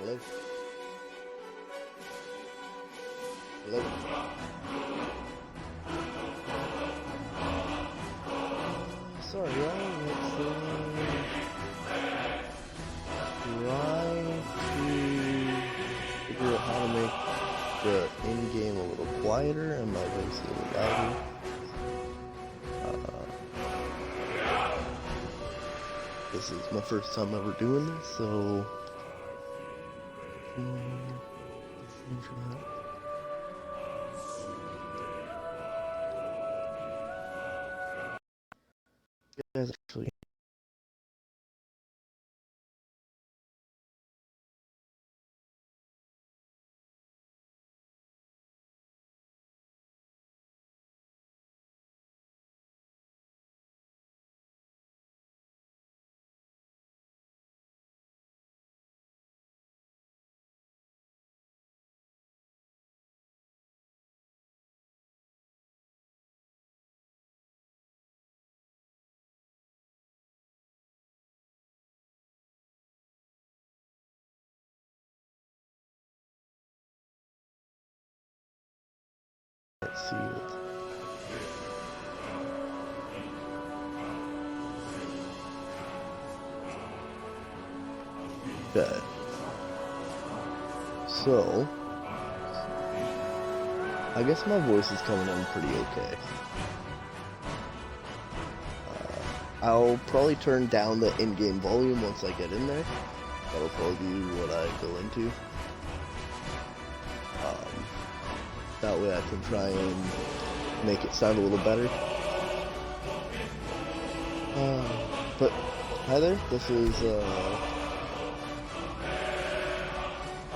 Hello? Hello? Sorry, let's try to figure out how to make the in-game a little quieter and my voice a little louder. This is my first time ever doing this, so you guys actually let's see what okay. So I guess my voice is coming in pretty okay. I'll probably turn down the in-game volume once I get in there. That'll probably be what I go into. That way I can try and make it sound a little better. But hi there, this is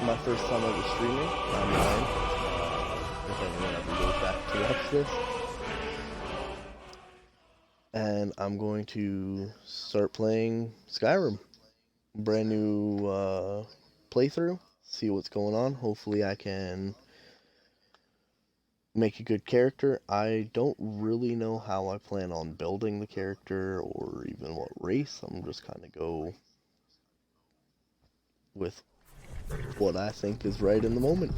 my first time ever streaming. I'm Ryan. If anyone ever goes back to watch this. And I'm going to start playing Skyrim. Brand new playthrough. See what's going on. Hopefully I can make a good character. I don't really know how I plan on building the character or even what race. I'm just kind of go with what I think is right in the moment.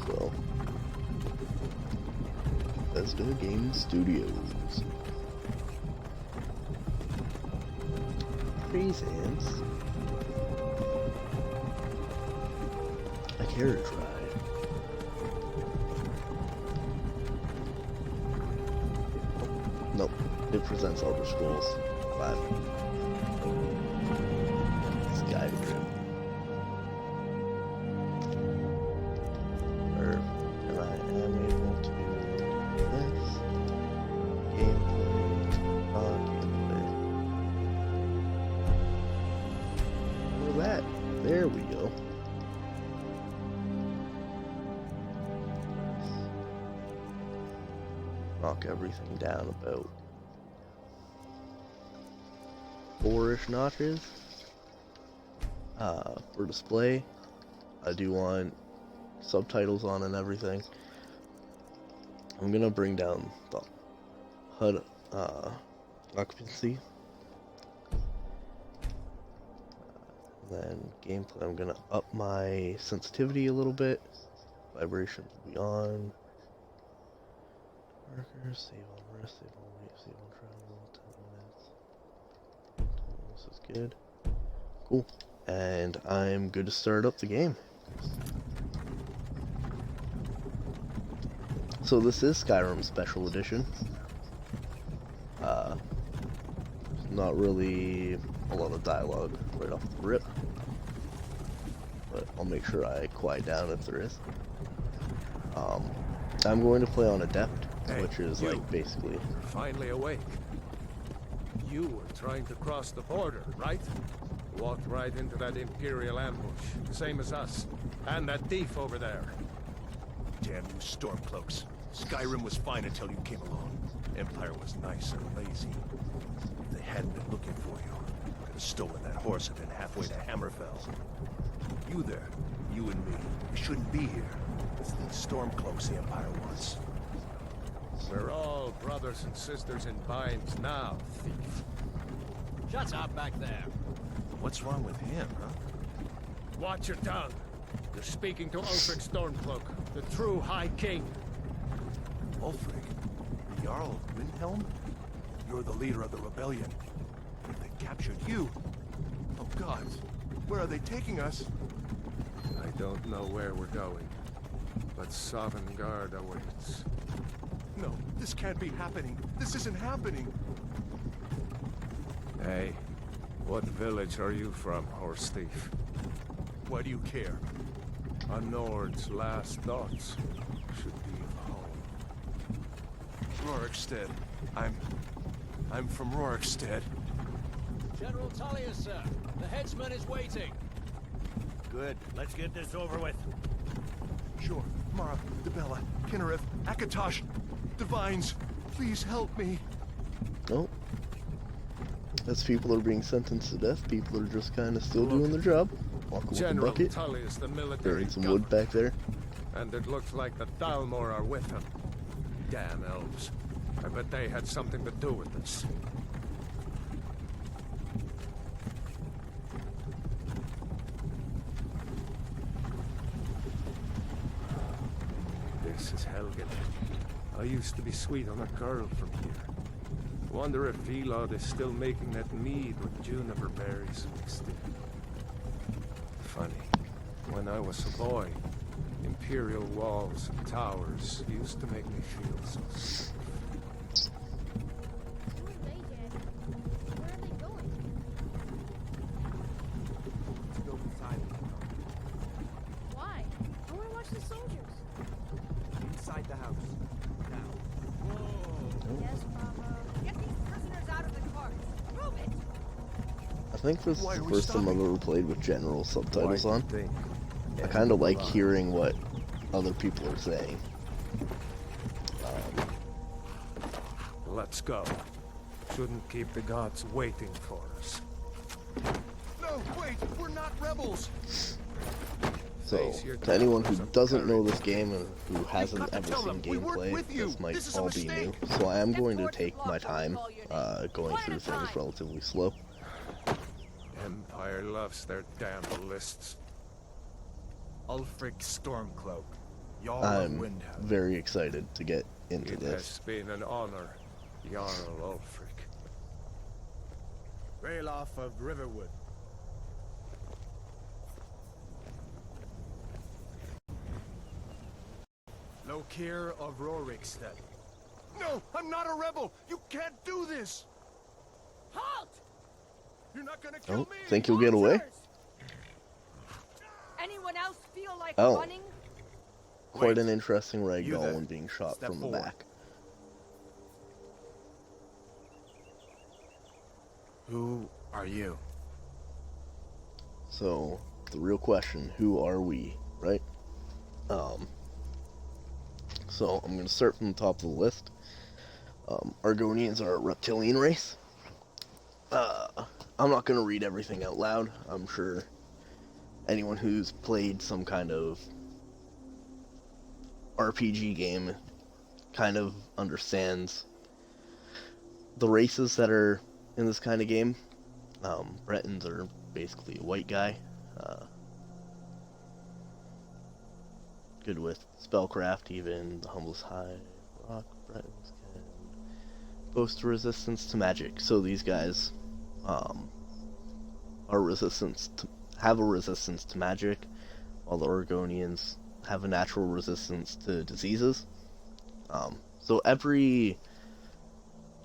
So, Bethesda Game Studios. Freeze ants. A carriage ride. Nope, it presents Elder Scrolls 5. Skyrim. And I am able to do this. Gameplay. Gameplay. Look at that. There we go. Knock everything down about 4-ish notches. For display, I do want subtitles on and everything. I'm gonna bring down the HUD occupancy. Then gameplay, I'm gonna up my sensitivity a little bit. Vibrations will be on. Markers, save on rest, save on wait, save on travel, 10 minutes. This is good. Cool. And I'm good to start up the game. So this is Skyrim Special Edition. Not really a lot of dialogue right off the rip. But I'll make sure I quiet down if there is. I'm going to play on Adept, which is like basically... You're finally awake. You were trying to cross the border, right? Walked right into that Imperial ambush, same as us. And that thief over there. Damn you Stormcloaks. Skyrim was fine until you came along. Empire was nice and lazy. If they hadn't been looking for you, could have stolen that horse and been halfway to Hammerfell. You there, you and me, we shouldn't be here. It's the Stormcloaks the Empire wants. We're all brothers and sisters in binds now, thief. Shut up back there. What's wrong with him, huh? Watch your tongue. You're speaking to Ulfric Stormcloak, the true High King. Ulfric? The Jarl of Windhelm? You're the leader of the rebellion. If they captured you... Oh God, where are they taking us? I don't know where we're going, but Sovngarde awaits. No, this can't be happening. This isn't happening. Hey, what village are you from, horse thief? Why do you care? A Nord's last thoughts should be of home. Rorikstead. I'm from Rorikstead. General Tullius, sir. The headsman is waiting. Good. Let's get this over with. Sure. Mara, Debella, Kinnereth, Akatosh, Divines, please help me. Oh. As people are being sentenced to death, people are just kind of still doing their job. Walking with a General bucket. Tullius, the military Buried some governor. wood back there. And it looks like the Thalmor are with him. Damn elves. I bet they had something to do with this. This is Helgen. I used to be sweet on a girl from here. Wonder if Vilod is still making that mead with juniper berries mixed in. Funny. When I was a boy, imperial walls and towers used to make me feel so safe. Who are they, Daddy? Where are they going? Let's go inside. Why? I want to watch the soldiers. Inside the house. Now. Yes, Papa. Get these prisoners out of the cars. Move it! I think this is Why the are we first time I've stopping? ever played with general subtitles Why on. do you think? I kind of like hearing what other people are saying. Let's go. Shouldn't keep the gods waiting for us. No, wait, we're not rebels. So, Face your to anyone who doubts and doesn't know courage. this game and who hasn't got to ever tell seen them, we worked gameplay, with you. this might This is a all be new. mistake. So I am Step going to forward to the take block my when we time call your name. going One at through a things time. relatively slow. Empire loves their damn lists. Ulfric Stormcloak. Jarl of I'm Windhelm. very excited to get into It this. has been an honor, Jarl Ulfric. Ralof of Riverwood. Lokir of Rorikstead. No, I'm not a rebel. You can't do this. Halt! You're not gonna kill Oh, me. think you'll get away? Archers! Anyone else feel like Oh. running? Quite Wait. an interesting You ragdoll there. when being shot Step from the forward. back. Who are you? So, the real question, who are we, right? So I'm going to start from the top of the list. Argonians are a reptilian race. I'm not going to read everything out loud. I'm sure anyone who's played some kind of RPG game kind of understands the races that are in this kind of game. Bretons are basically a white guy. Good with spellcraft, even the humblest high rock Bretons can boast resistance to magic. So these guys are have a resistance to magic, while the Argonians have a natural resistance to diseases. So every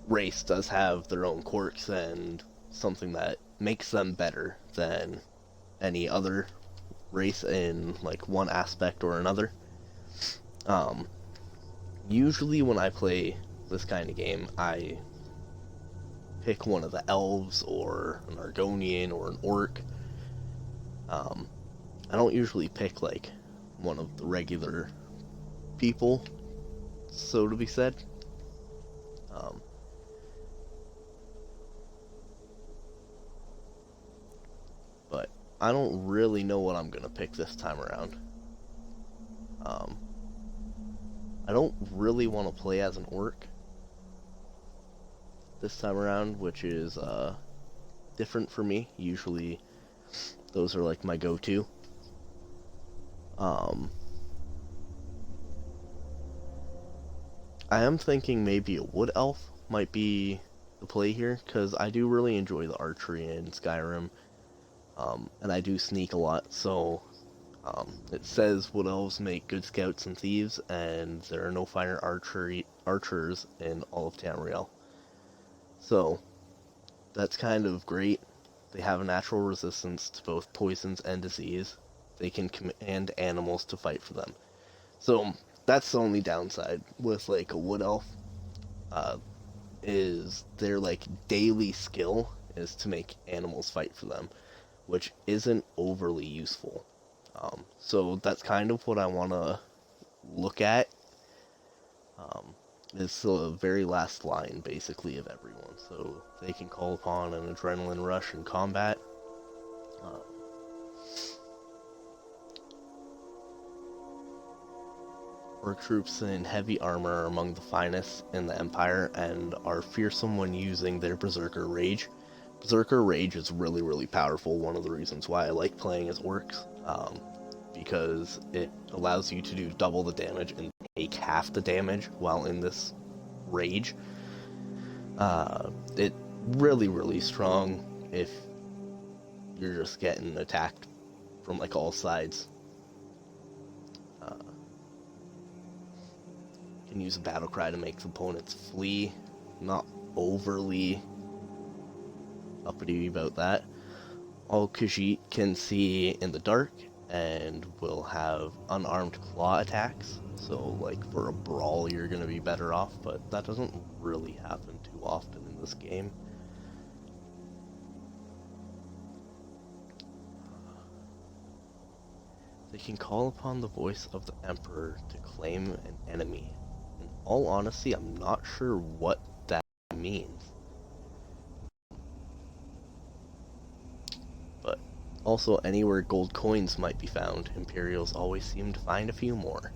race does have their own quirks and something that makes them better than any other race in like one aspect or another. Usually when I play this kind of game, I pick one of the elves or an Argonian or an orc. I don't usually pick like one of the regular people, so to be said. But I don't really know what I'm gonna pick this time around. I don't really want to play as an orc this time around, which is different for me. Usually those are like my go-to. Um, I am thinking maybe a wood elf might be the play here, because I do really enjoy the archery in Skyrim, and I do sneak a lot, so it says wood elves make good scouts and thieves, and there are no finer archers in all of Tamriel. So, that's kind of great. They have a natural resistance to both poisons and disease. They can command animals to fight for them. So, that's the only downside with, like, a wood elf. Is their, like, daily skill is to make animals fight for them, which isn't overly useful. So that's kind of what I want to look at. It's the very last line, basically, of everyone. So they can call upon an adrenaline rush in combat. Orc troops in heavy armor are among the finest in the Empire and are fearsome when using their Berserker Rage. Berserker Rage is really, really powerful. One of the reasons why I like playing as orcs, because it allows you to do double the damage and take half the damage while in this rage. It really, really strong if you're just getting attacked from like all sides. Can use a battle cry to make the opponents flee. Not overly uppity about that. All Khajiit can see in the dark and will have unarmed claw attacks. So, like, for a brawl, you're going to be better off, but that doesn't really happen too often in this game. They can call upon the voice of the Emperor to claim an enemy. In all honesty, I'm not sure what that means. But also, anywhere gold coins might be found, Imperials always seem to find a few more.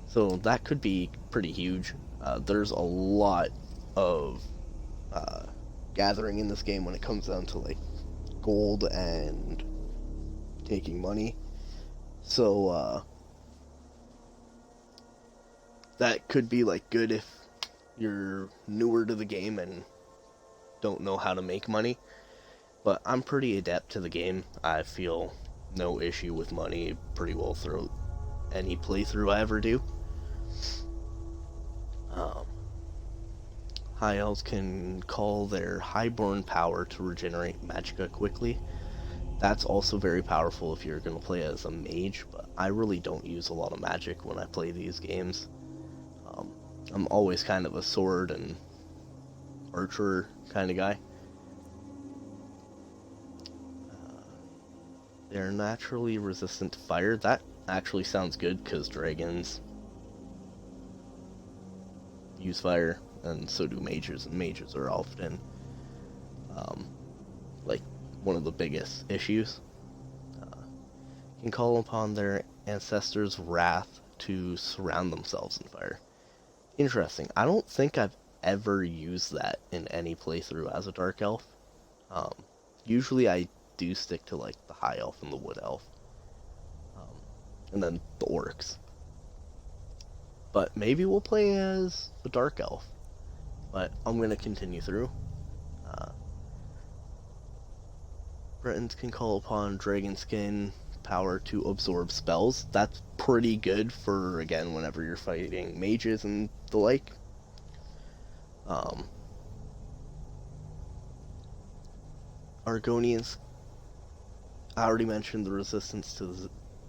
So that could be pretty huge. There's a lot of gathering in this game when it comes down to like gold and taking money. So that could be like good if you're newer to the game and don't know how to make money. But I'm pretty adept to the game. I feel no issue with money pretty well through any playthrough I ever do. High Elves can call their Highborn power to regenerate magicka quickly. That's also very powerful if you're going to play as a mage, but I really don't use a lot of magic when I play these games. I'm always kind of a sword and archer kind of guy. They're naturally resistant to fire. That actually sounds good because dragons use fire, and so do mages, and mages are often like one of the biggest issues. Can call upon their ancestors' wrath to surround themselves in fire. Interesting. I don't think I've ever used that in any playthrough as a dark elf. Usually I do stick to like the high elf and the wood elf, and then the orcs. But maybe we'll play as the dark elf. But I'm going to continue through. Bretons can call upon dragon skin power to absorb spells. That's pretty good for, again, whenever you're fighting mages and the like. Argonians, I already mentioned the resistance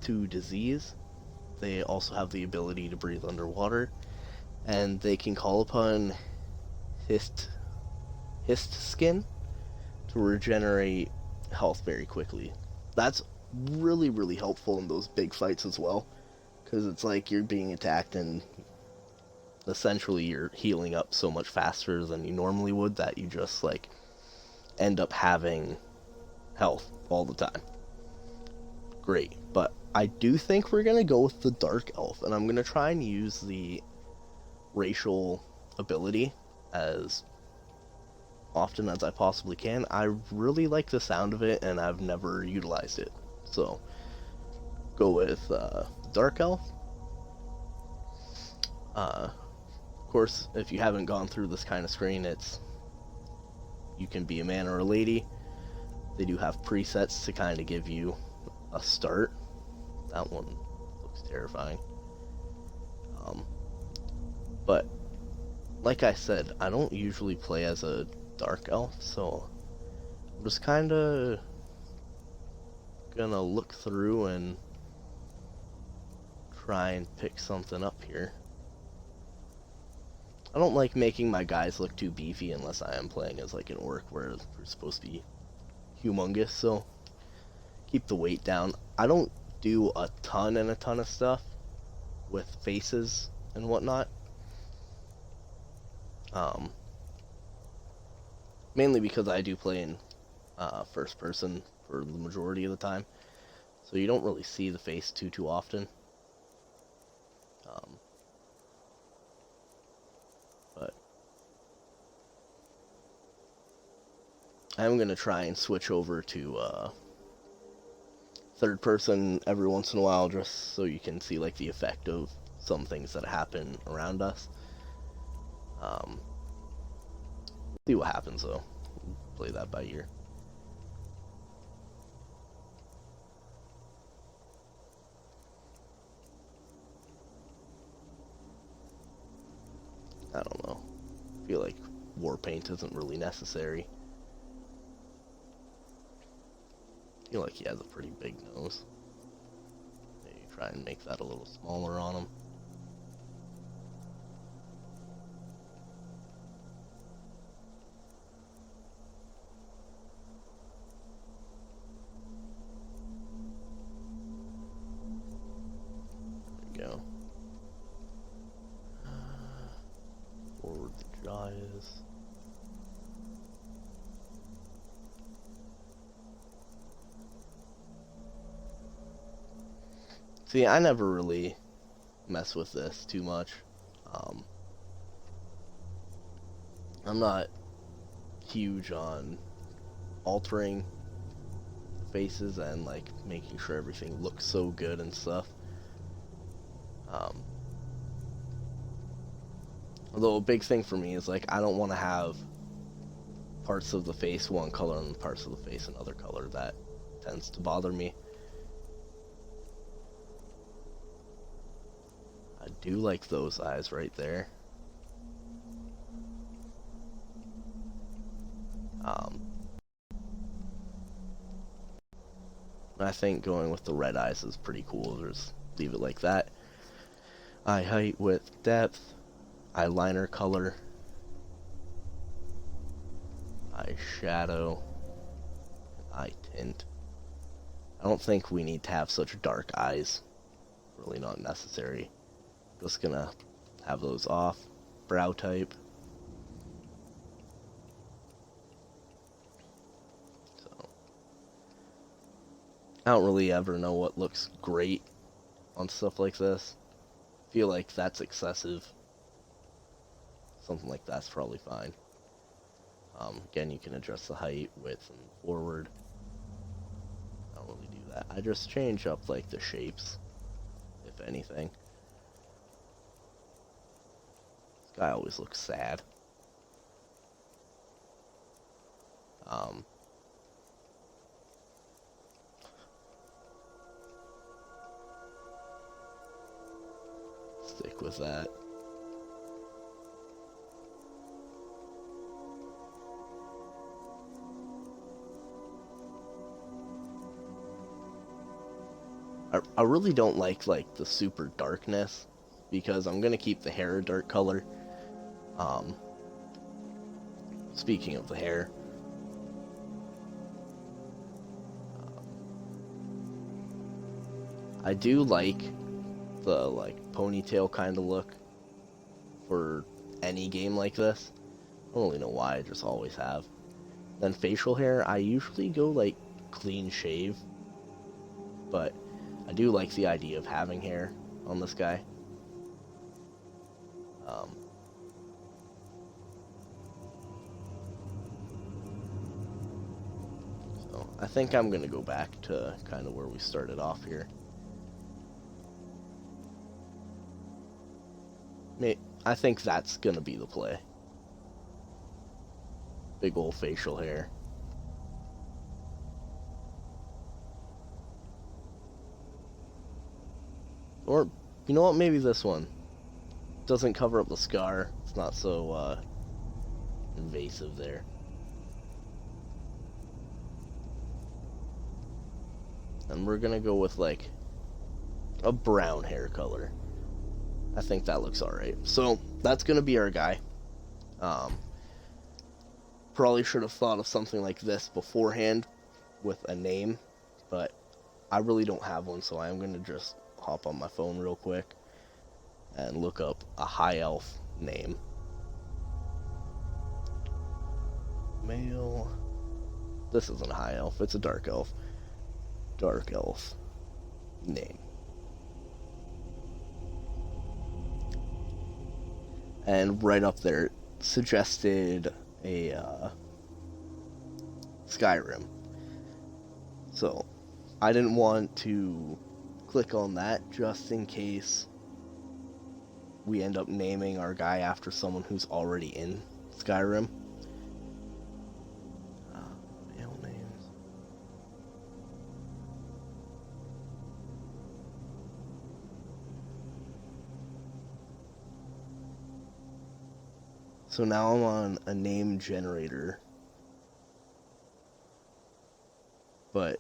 to disease. They also have the ability to breathe underwater, and they can call upon hist skin to regenerate health very quickly. That's really, really helpful in those big fights as well, because it's like you're being attacked and essentially you're healing up so much faster than you normally would that you just like end up having health all the time. Great. But I do think we're gonna go with the dark elf, and I'm gonna try and use the racial ability as often as I possibly can. I really like the sound of it, and I've never utilized it. So, go with Dark Elf. Of course, if you haven't gone through this kind of screen, you can be a man or a lady. They do have presets to kind of give you a start. That one looks terrifying. But like I said, I don't usually play as a Dark Elf, so I'm just kind of gonna look through and try and pick something up here. I don't like making my guys look too beefy unless I am playing as like an orc where they're supposed to be humongous, so keep the weight down. I don't do a ton of stuff with faces and whatnot. Mainly because I do play in first person for the majority of the time, so you don't really see the face too often. But I'm gonna try and switch over to third person every once in a while, just so you can see like the effect of some things that happen around us. See what happens though. Play that by ear. I don't know. I feel like war paint isn't really necessary. I feel like he has a pretty big nose. Maybe try and make that a little smaller on him. There we go. Forward the jaw is. See, I never really mess with this too much. I'm not huge on altering faces and like making sure everything looks so good and stuff. Although a big thing for me is like I don't want to have parts of the face one color and parts of the face another color. That tends to bother me. I do like those eyes right there. I think going with the red eyes is pretty cool. Just leave it like that. Eye height, width, depth, eyeliner color, eye shadow, eye tint. I don't think we need to have such dark eyes. Really not necessary. Just gonna have those off. Brow type. So I don't really ever know what looks great on stuff like this. Feel like that's excessive. Something like that's probably fine. Again, you can adjust the height, width, and forward. I don't really do that. I just change up like the shapes, if anything. This guy always looks sad. Stick with that. I really don't like the super darkness because I'm gonna keep the hair a dark color. Speaking of the hair, I do like the ponytail kind of look for any game like this. I don't really know why, I just always have. Then facial hair, I usually go clean shave, but I do like the idea of having hair on this guy. So I think I'm gonna go back to kind of where we started off here. I think that's gonna be the play. Big old facial hair. Or, you know what, maybe this one. Doesn't cover up the scar. It's not so, invasive there. And we're gonna go with, like, a brown hair color. I think that looks alright. So, that's gonna be our guy. Probably should have thought of something like this beforehand with a name, but I really don't have one, so I'm gonna just hop on my phone real quick and look up a high elf name. Male. This isn't a high elf, it's a dark elf. Dark elf name. And right up there, it suggested a Skyrim. So I didn't want to click on that just in case we end up naming our guy after someone who's already in Skyrim. Male names. So now I'm on a name generator, but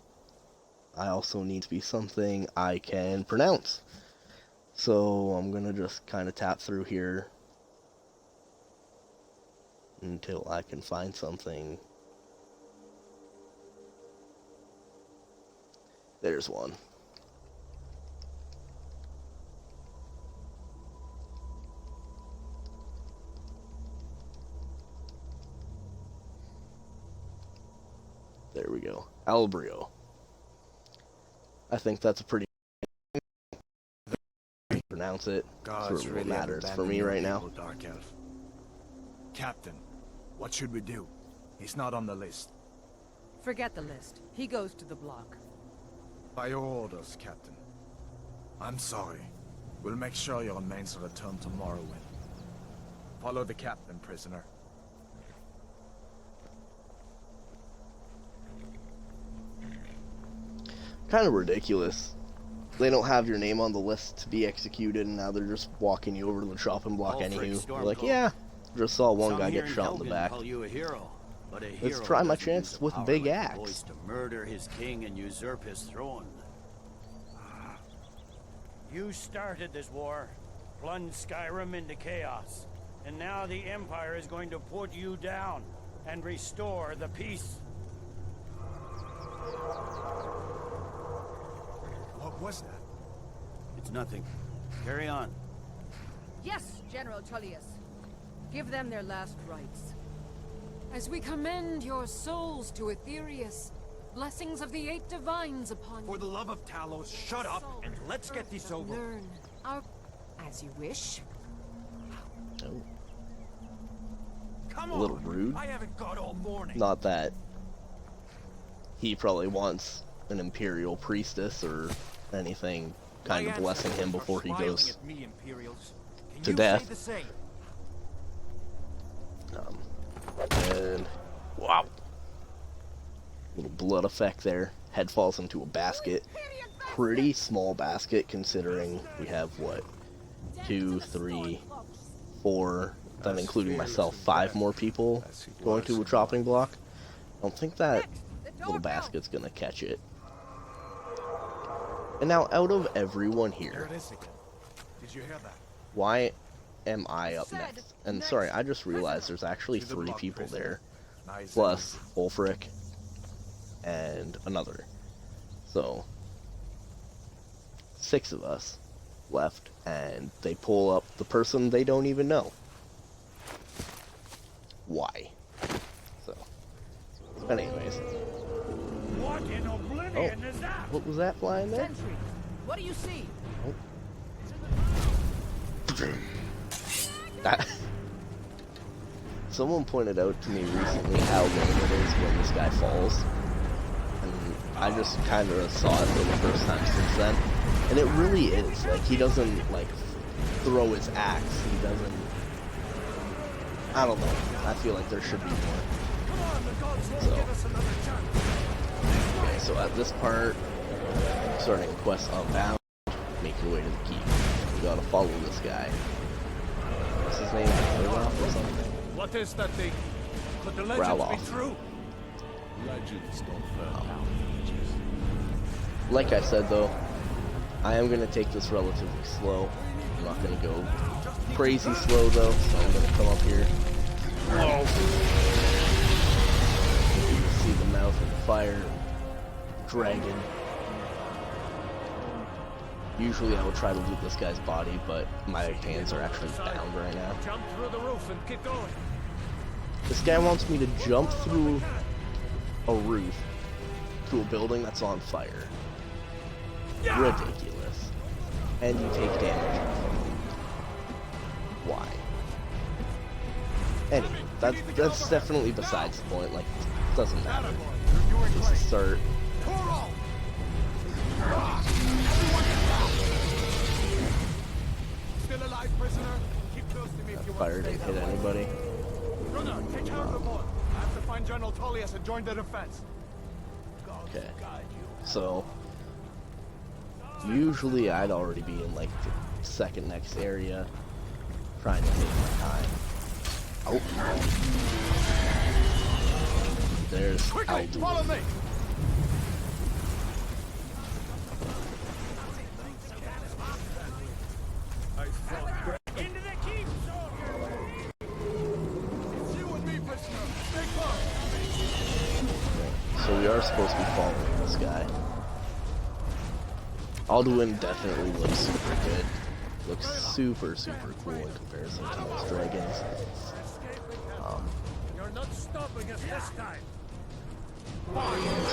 I also need to be something I can pronounce. So I'm gonna just kind of tap through here until I can find something. There's one. There we go. Albrio. I think that's a pretty pronounce it. Gods Sort of what really matters have for me abandoned right your now. people, Dark Elf. Captain, what should we do? He's not on the list. Forget the list. He goes to the block. By your orders, Captain. I'm sorry. We'll make sure your remains are returned to Morrowind. Follow the captain, prisoner. Kind of ridiculous. They don't have your name on the list to be executed, and now they're just walking you over to the chopping block anywho. They're like, yeah, just saw one guy get shot in the back. Call you a hero, but a Let's hero try my doesn't chance use a with a power big like the axe. voice to murder his king and usurp his throne. You started this war, plunged Skyrim into chaos, and now the Empire is going to put you down and restore the peace. What was that? It's nothing. Carry on. Yes, General Tullius. Give them their last rites. As we commend your souls to Aetherius, blessings of the eight divines upon For you. the love of Talos, shut up and let's get this over. Learn our... As you wish. Oh, Come a on. little rude. I haven't got all morning. Not that he probably wants an Imperial priestess or anything kind of blessing him before he goes at me, Imperials. Can to you death. Say the same? And wow, little blood effect there. Head falls into a basket. Pretty small basket considering we have what, 2, 3, 4, then including myself, 5 more people going to a chopping block. I don't think that little basket's gonna catch it. And now, out of everyone There here, it is again. Did you hear that? why am I up next? And sorry, I just realized there's actually 3 people there, Nice. plus Ulfric and another. So, 6 of us left, and they pull up the person they don't even know. Why? So, but anyways. What in oblivion is that? What was that flying there? Sentry, what do you see? That someone pointed out to me recently how lame it is when this guy falls, and I just kind of saw it for the first time since then, and it really is like he doesn't like throw his axe. He doesn't. I don't know. I feel like there should be more. So, okay, so at this part, starting quest unbound, make your way to the keep. You gotta follow this guy. What's his name? Ralof or something? What is that thing? Could the legends Ralof. be true? Legends don't burn out. Like I said though, I am gonna take this relatively slow. I'm not gonna go crazy slow though, so I'm gonna come up here. Whoa! You can see the mouth of the fire dragon. Usually I would try to loot this guy's body, but my hands are actually bound right now. Jump through the roof and keep going. This guy wants me to jump through a roof to a building that's on fire. Ridiculous. And you take damage. Why? Anyway, that's definitely besides the point. Like, it doesn't matter. Just start. Still alive, prisoner? Keep close to me if you want Fire to stay didn't that hit way. anybody. Brother, take care of the boy. I have to find General Tullius and join the defense. Okay. So, usually I'd already be in like the second next area, trying to take my time. Oh. There's Quickly, follow me. Into the keep, soldier! It's you and me, prisoner. Stay close. So we are supposed to be following this guy. Alduin definitely looks super good. Looks super cool in comparison to most dragons. You're not stopping us this time.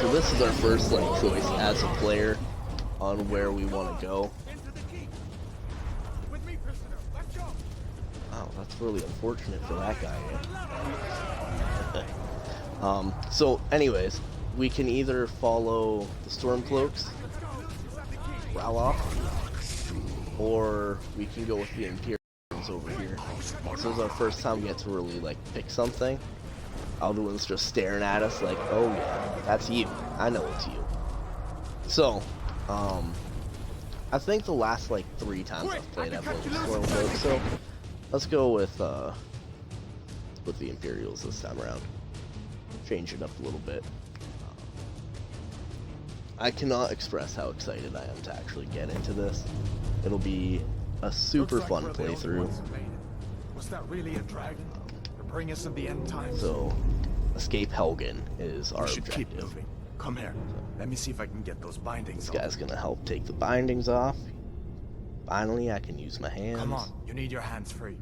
So this is our first like choice as a player on where we want to go. Into the keep. With me, prisoner. Let's go. Oh, that's really unfortunate for that guy. So anyways, we can either follow the Stormcloaks, Ralof, or we can go with the Imperials over here. This is our first time we get to really like pick something. Alduin's just staring at us like, oh yeah, that's you. I know it's you. So, I think the last like 3 times I've played I've went with Stormcloaks, so let's go with the Imperials this time around. Change it up a little bit. I cannot express how excited I am to actually get into this. It'll be a super fun playthrough. Was that really a dragon? To bring us in the end times? So, escape Helgen is our We should keep objective. moving. Come here. Let me see if I can get those bindings This off. guy's gonna help take the bindings off. Finally, I can use my hands. Come on, you need your hands free.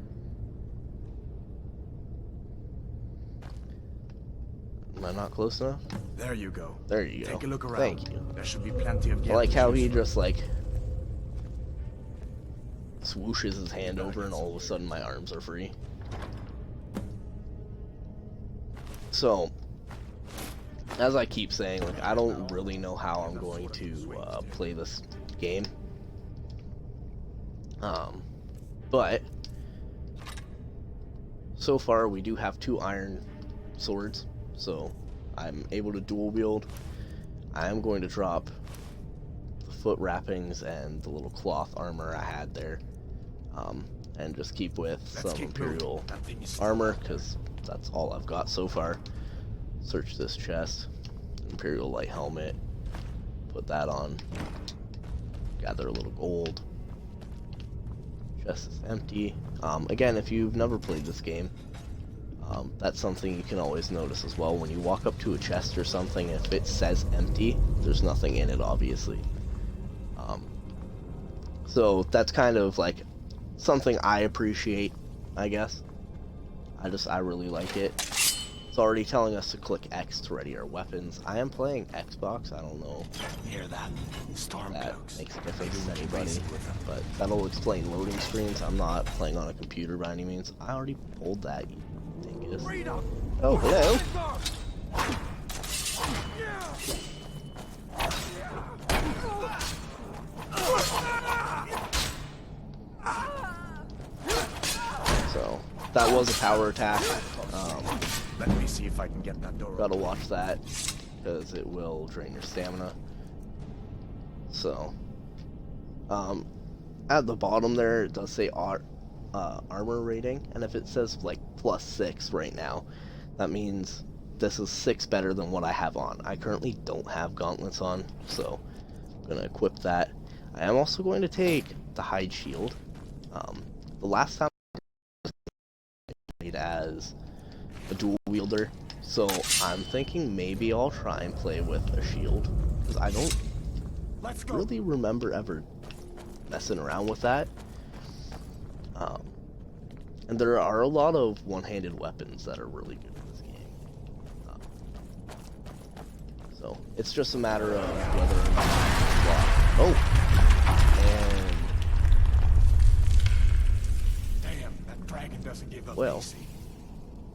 Am I not close enough? There you go. There you go. Take a look around. Thank you. There should be plenty of I like gear how to he choose from. just like swooshes his hand over and all of a sudden my arms are free. So, as I keep saying, like I don't really know how I'm going to play this game. But so far we do have 2 iron swords, so I'm able to dual wield. I am going to drop the foot wrappings and the little cloth armor I had there, and just keep with some Imperial armor, because that's all I've got so far. Search this chest, Imperial light helmet, put that on, gather a little gold. Chest is empty. Again, if you've never played this game, that's something you can always notice as well. When you walk up to a chest or something, if it says empty, there's nothing in it, obviously. So that's kind of like something I appreciate, I guess. I really like it. It's already telling us to click X to ready our weapons. I am playing Xbox. I don't know Hear that? Storm if that cloaks. makes a difference to anybody, but that'll explain loading screens. I'm not playing on a computer by any means. I already pulled that, you dingus. Oh, hello. that was a power attack. Let me see if I can get that door Gotta open. watch that, because it will drain your stamina. So, at the bottom there, it does say armor rating, and if it says like +6 right now, that means this is 6 better than what I have on. I currently don't have gauntlets on, so I'm gonna equip that. I am also going to take the hide shield. The last time I played as a dual wielder, so I'm thinking maybe I'll try and play with a shield, because I don't really remember ever messing around with that. And there are a lot of one-handed weapons that are really good in this game. So it's just a matter of whether or not. Oh, and Damn, that dragon doesn't give up well, easy.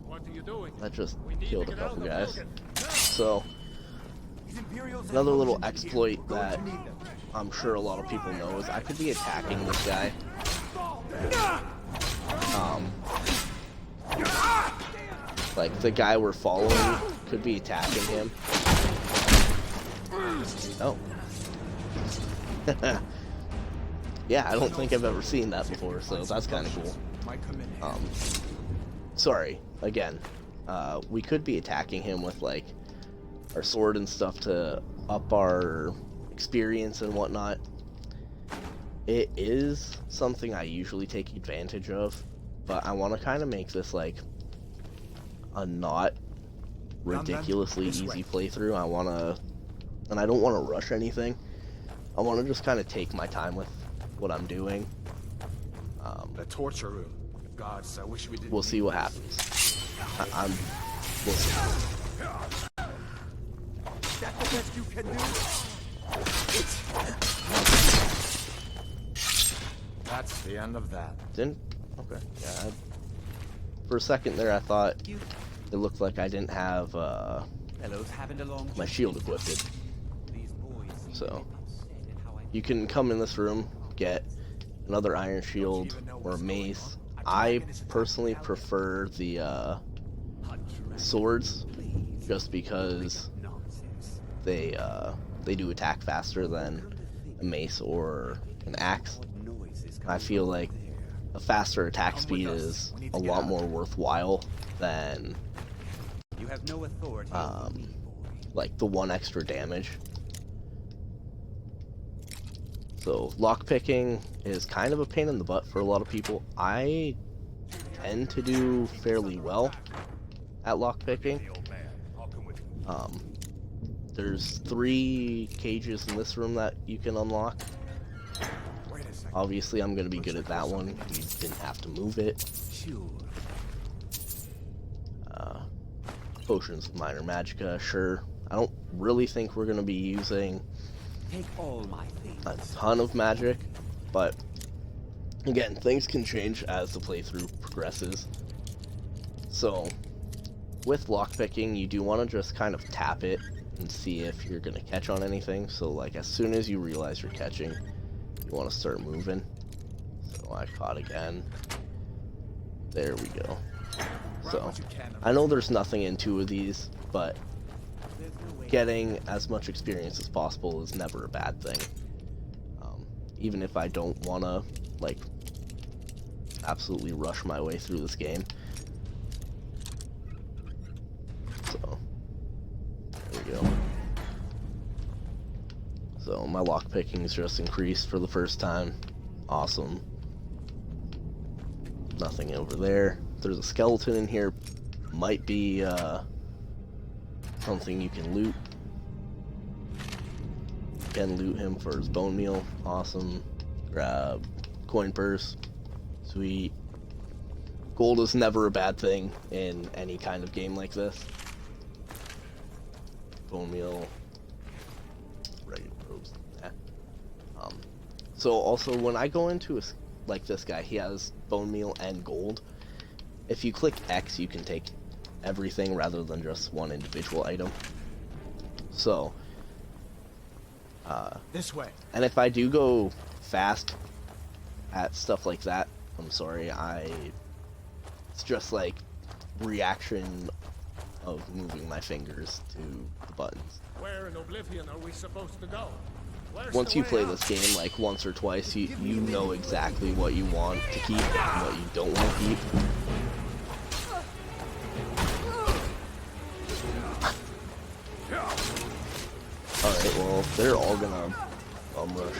What are you doing? that just We need killed to a get out couple of the guys. building. So These Imperials have another little motions in exploit here. We're going that to need them. I'm sure a lot of people know is I could be attacking this guy. Like the guy we're following could be attacking him. Oh. Yeah, I don't think I've ever seen that before, so that's kind of cool. Might come in handy. Sorry, again. We could be attacking him with like our sword and stuff to up our experience and whatnot. It is something I usually take advantage of, but I want to kind of make this like a not ridiculously easy playthrough. I want to, and I don't want to rush anything. I want to just kind of take my time with what I'm doing. The torture room. Gods, I wish we didn't. We'll see what happens. We'll see. That's the best you can do? That's the end of that. Didn't? Okay. Yeah. For a second there, I thought it looked like I didn't have Fellows having a long my shield equipped. These boys seem So a bit upset at how I you can come in this room, get another iron shield or a mace. I personally prefer the swords, just because they do attack faster than a mace or an axe. I feel like a faster attack speed is a lot more worthwhile than You have no authority over me, boy. like the one extra damage. So lockpicking is kind of a pain in the butt for a lot of people. I tend to do fairly well at lockpicking. There's 3 cages in this room that you can unlock. Wait a second. Obviously, I'm going to be good at that one. You didn't have to move it. Sure. Potions of minor magicka, sure. I don't really think we're going to be using Take all my things. a ton of magic, but again, things can change as the playthrough progresses. So, with lockpicking, you do want to just kind of tap it and see if you're going to catch on anything. So, like, as soon as you realize you're catching, you want to start moving. So, I caught again. There we go. So, I know there's nothing in 2 of these, but getting as much experience as possible is never a bad thing. Even if I don't want to, like, absolutely rush my way through this game. So, there we go. So, my lockpicking's just increased for the first time. Awesome. Nothing over there. There's a skeleton in here. Might be, something you can loot. Can loot him for his bone meal. Awesome. Grab coin purse. Sweet. Gold is never a bad thing in any kind of game like this. Bone meal. Regular robes. Yeah. So also when I go into a, like this guy, he has bone meal and gold. If you click X, you can take everything rather than just one individual item. So, This way. and if I do go fast at stuff like that, I'm sorry, It's just like reaction of moving my fingers to the buttons. Where in Oblivion are we supposed to go? Where's Once the you way play out? this game like once or twice, you know exactly what you want to keep and what you don't want to keep. Alright, well, they're all gonna rush.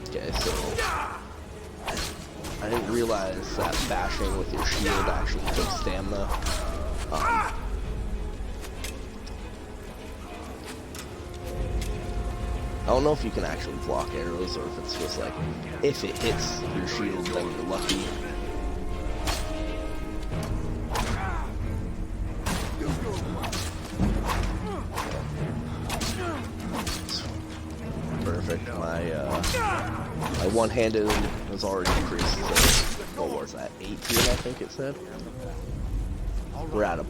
Okay, so I didn't realize that bashing with your shield actually took stamina. I don't know if you can actually block arrows or if it's just like, if it hits your shield, then you're lucky. Perfect. My one-handed was already increased to, what was that, 18 I think it said? We're at a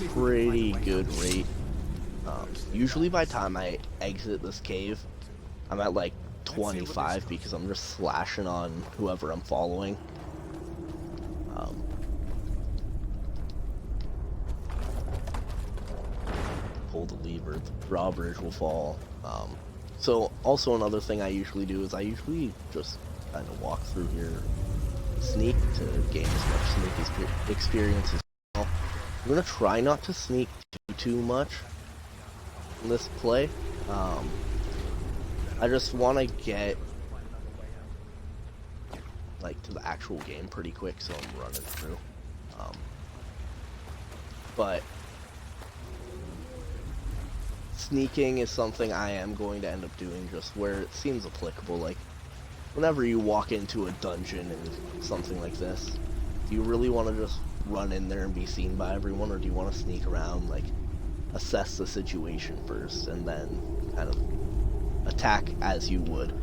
pretty good rate. Usually by the time I exit this cave, I'm at like 25 because I'm just slashing on whoever I'm following. Pull the lever, the drawbridge will fall. So also another thing I usually do is I usually just kind of walk through here, sneak to gain as much sneak experience as well. I'm gonna try not to sneak too much in this play. I just want to get like to the actual game pretty quick, so I'm running through. But sneaking is something I am going to end up doing just where it seems applicable. Like whenever you walk into a dungeon and something like this, do you really want to just run in there and be seen by everyone, or do you want to sneak around, like assess the situation first and then kind of attack as you would?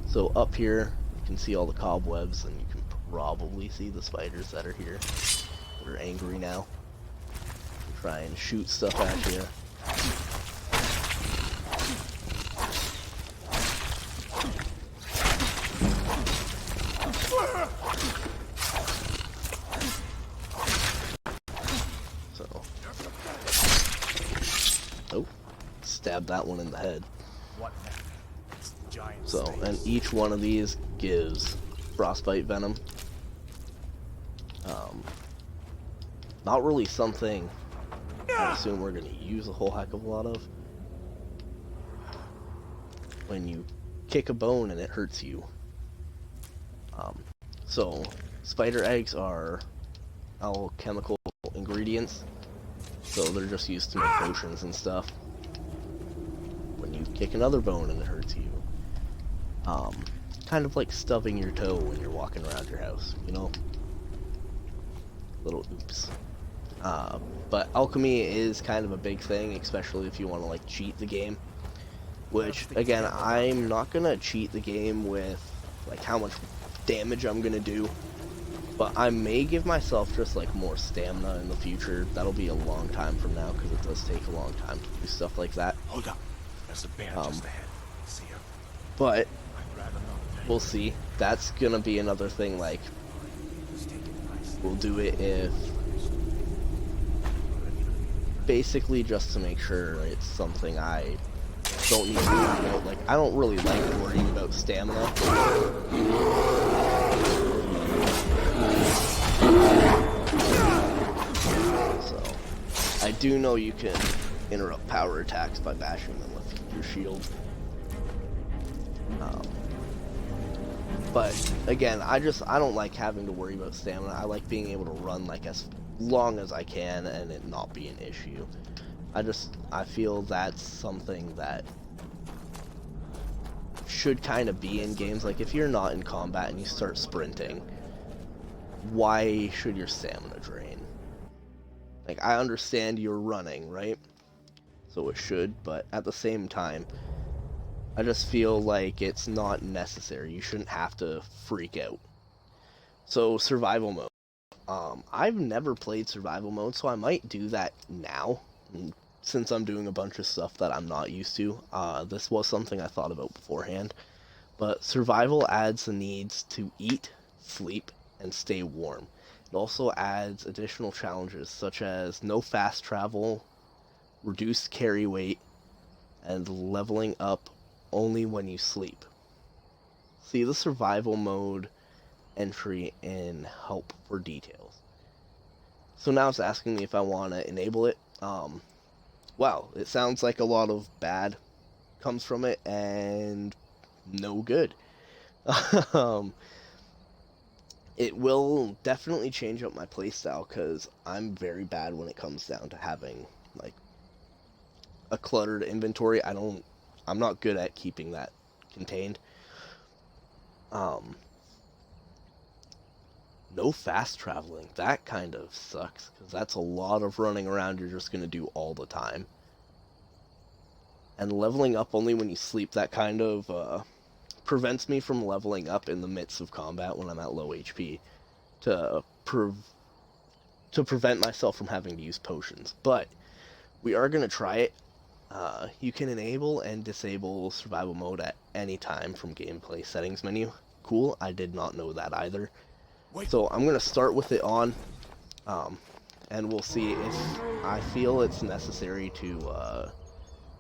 So up here you can see all the cobwebs, and you can probably see the spiders that are here. They're angry now. Try and shoot stuff at you. So, oh, stab that one in the head. So, and each one of these gives frostbite venom. Not really something I assume we're going to use a whole heck of a lot of. When you kick a bone and it hurts you. So, spider eggs are alchemical ingredients, so they're just used to make potions and stuff. When you kick another bone and it hurts you, kind of like stubbing your toe when you're walking around your house, you know? Little oops. But alchemy is kind of a big thing, especially if you want to like cheat the game. Which, again, I'm not gonna cheat the game with like how much damage I'm gonna do, but I may give myself just like more stamina in the future. That'll be a long time from now because it does take a long time to do stuff like that. Hold up. There's a bear just ahead. See him? But we'll see. That's gonna be another thing. Like, we'll do it if basically just to make sure it's something I don't need to worry about. Like, I don't really like worrying about stamina. So, I do know you can interrupt power attacks by bashing them with your shield. But again, I don't like having to worry about stamina. I like being able to run like as long as I can and it not be an issue. I feel that's something that should kind of be in games. Like, if you're not in combat and you start sprinting, why should your stamina drain? Like, I understand you're running, right? So it should, but at the same time, I just feel like it's not necessary. You shouldn't have to freak out. So, survival mode. I've never played survival mode, so I might do that now, since I'm doing a bunch of stuff that I'm not used to. This was something I thought about beforehand, But survival adds the needs to eat, sleep, and stay warm. It also adds additional challenges such as no fast travel, reduced carry weight, and leveling up only when you sleep. See the survival mode entry in help for details. So now it's asking me if I want to enable it. Wow, it sounds like a lot of bad comes from it and no good. It will definitely change up my playstyle because I'm very bad when it comes down to having like a cluttered inventory. I'm not good at keeping that contained. No fast traveling. That kind of sucks because that's a lot of running around you're just going to do all the time. And leveling up only when you sleep, that kind of prevents me from leveling up in the midst of combat when I'm at low HP to prevent myself from having to use potions. But we are going to try it. You can enable and disable survival mode at any time from gameplay settings menu. Cool, I did not know that either. So I'm going to start with it on, and we'll see if I feel it's necessary to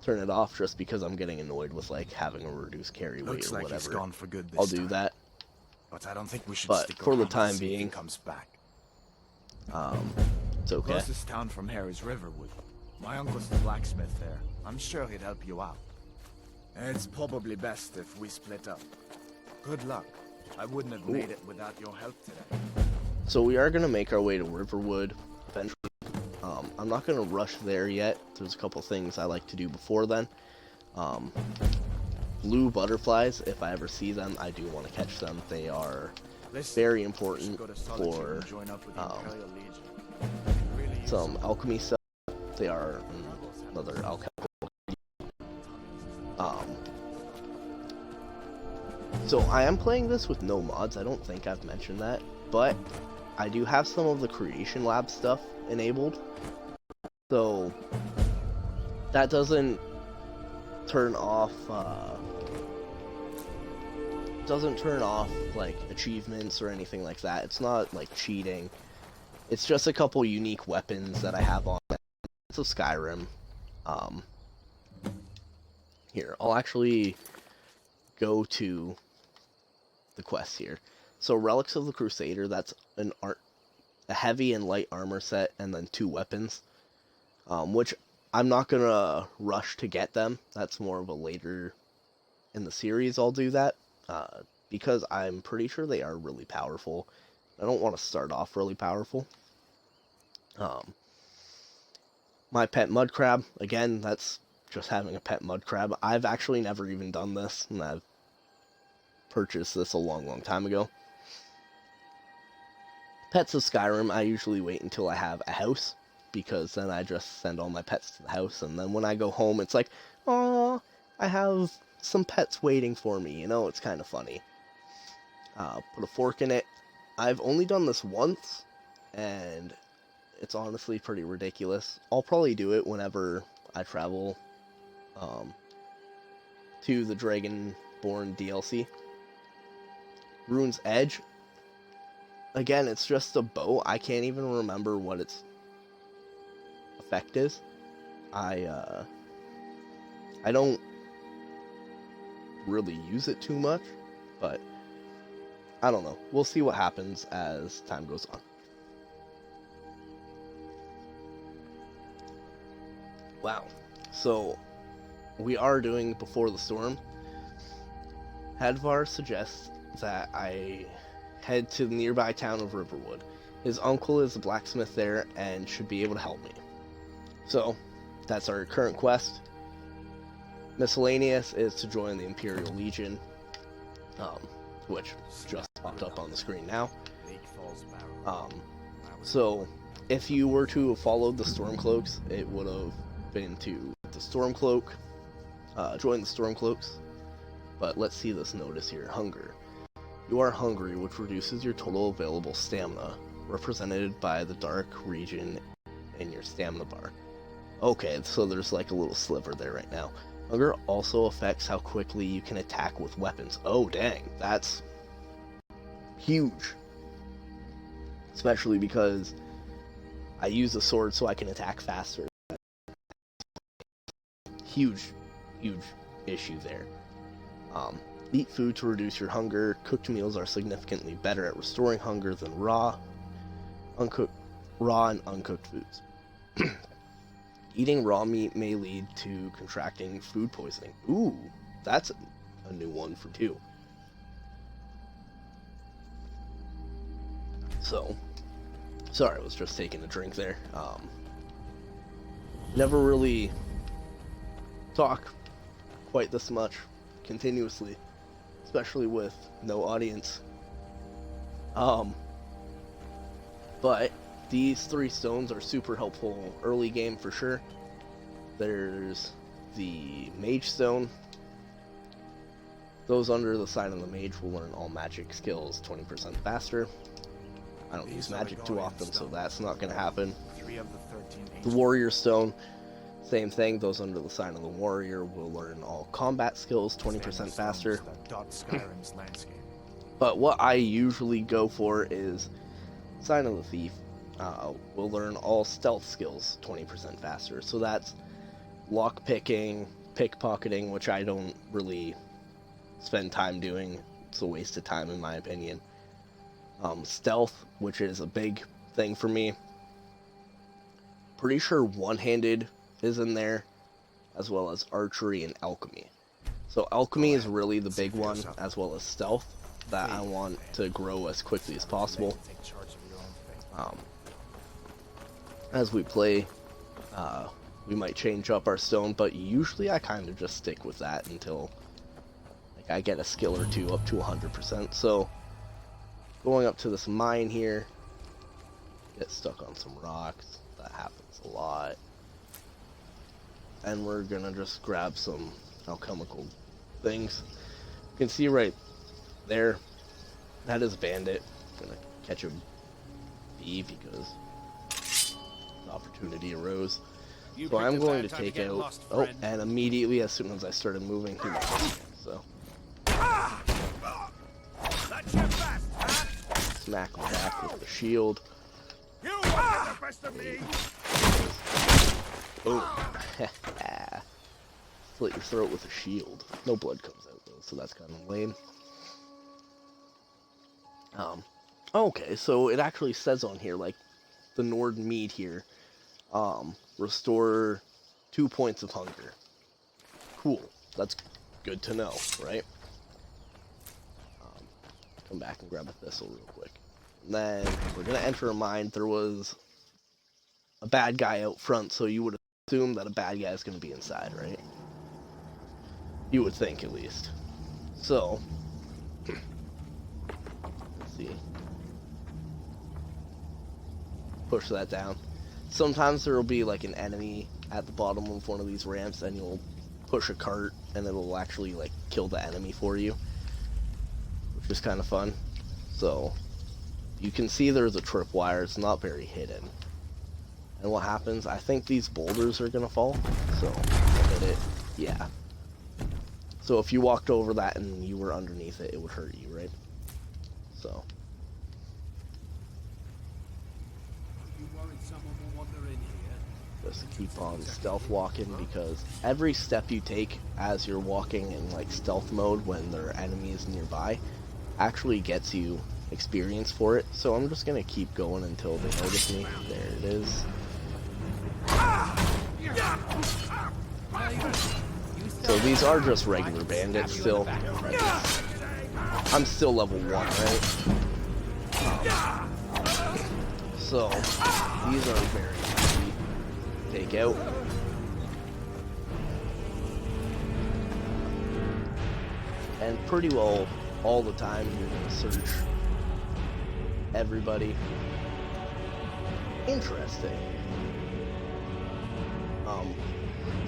turn it off just because I'm getting annoyed with like having a reduced carry weight Looks or like whatever. he's gone for good this I'll do time. that. But I don't think we should But stick for the around time to see if he being, comes back. It's okay. Closest town from here is Riverwood. My uncle's the blacksmith there. I'm sure he'd help you out. It's probably best if we split up. Good luck. I wouldn't have made it without your help today. So we are going to make our way to Riverwood eventually. I'm not going to rush there yet. There's a couple things I like to do before then. Blue butterflies, if I ever see them, I do want to catch them. They are very important for some alchemy stuff. They are another alchemy. So I am playing this with no mods. I don't think I've mentioned that, but I do have some of the Creation Lab stuff enabled. So that doesn't turn off like achievements or anything like that. It's not like cheating. It's just a couple unique weapons that I have on it. It's a Skyrim. Here, I'll actually go to the quest here. So Relics of the Crusader, that's a heavy and light armor set, and then 2 weapons, which I'm not gonna rush to get them. That's more of a later in the series I'll do that, because I'm pretty sure they are really powerful. I don't want to start off really powerful. My pet mud crab, again, that's just having a pet mud crab. I've actually never even done this, and I've purchased this a long time ago. Pets of Skyrim, I usually wait until I have a house, because then I just send all my pets to the house, and then when I go home, it's like, oh, I have some pets waiting for me, you know, it's kind of funny. Put a fork in it. I've only done this once, and it's honestly pretty ridiculous. I'll probably do it whenever I travel to the Dragonborn DLC. Rune's Edge. Again, it's just a bow. I can't even remember what its effect is. I don't really use it too much, but I don't know. We'll see what happens as time goes on. Wow. So, we are doing Before the Storm. Hadvar suggests that I head to the nearby town of Riverwood. His uncle is a blacksmith there and should be able to help me. So, that's our current quest. Miscellaneous is to join the Imperial Legion, which just popped up on the screen now. So, if you were to have followed the Stormcloaks, it would have been to the Stormcloak, join the Stormcloaks. But let's see this notice here. Hunger. You are hungry, which reduces your total available stamina, represented by the dark region in your stamina bar. Okay, so there's like a little sliver there right now. Hunger also affects how quickly you can attack with weapons. Oh dang, that's huge. Especially because I use a sword so I can attack faster. Huge issue there. Eat food to reduce your hunger. Cooked meals are significantly better at restoring hunger than raw and uncooked foods. Eating raw meat may lead to contracting food poisoning. Ooh, that's a new one for two. So, sorry, I was just taking a drink there. Never really talk quite this much continuously, especially with no audience. But these 3 stones are super helpful early game for sure. There's the Mage Stone. Those under the sign of the Mage will learn all magic skills 20% faster. I don't use magic too often, so that's not going to happen. 3 of the 13 The Warrior Stone, same thing. Those under the sign of the Warrior will learn all combat skills 20% faster. Skyrim's landscape. But what I usually go for is Sign of the Thief. Will learn all stealth skills 20% faster. So that's lock picking, pickpocketing, which I don't really spend time doing. It's a waste of time in my opinion. Stealth, which is a big thing for me. Pretty sure one-handed is in there, as well as archery and alchemy. So alchemy is really the big one, as well as stealth, that I want to grow as quickly as possible. As we play, we might change up our stone, but usually I kind of just stick with that until like I get a skill or two up to 100%. So going up to this mine here, get stuck on some rocks. That happens a lot. And we're gonna just grab some alchemical things. You can see right there, that is Bandit. I'm gonna catch a bee because the opportunity arose. So I'm going to take out... Oh, and immediately as soon as I started moving, he lost. So smack him back with the shield. Oh, slit your throat with a shield. No blood comes out though, so that's kind of lame. Okay, so it actually says on here, like, the Nord mead here, restore 2 points of hunger. Cool. That's good to know, right? Come back and grab a thistle real quick. And then we're gonna enter a mine. There was a bad guy out front, so you would assume that a bad guy is gonna be inside, right? You would think, at least. So, let's see. Push that down. Sometimes there will be like an enemy at the bottom of one of these ramps, and you'll push a cart and it'll actually like kill the enemy for you, which is kind of fun. So you can see there's a tripwire. It's not very hidden. And what happens, I think these boulders are gonna fall, so I'll hit it. Yeah. So if you walked over that and you were underneath it, it would hurt you, right? So just keep on stealth walking, because every step you take as you're walking in like stealth mode when there are enemies nearby actually gets you experience for it. So I'm just gonna keep going until they notice me. There it is. So these are just regular bandits still. I'm still level 1, right? So these are very easy to take out. And pretty well all the time you're gonna search everybody. Interesting.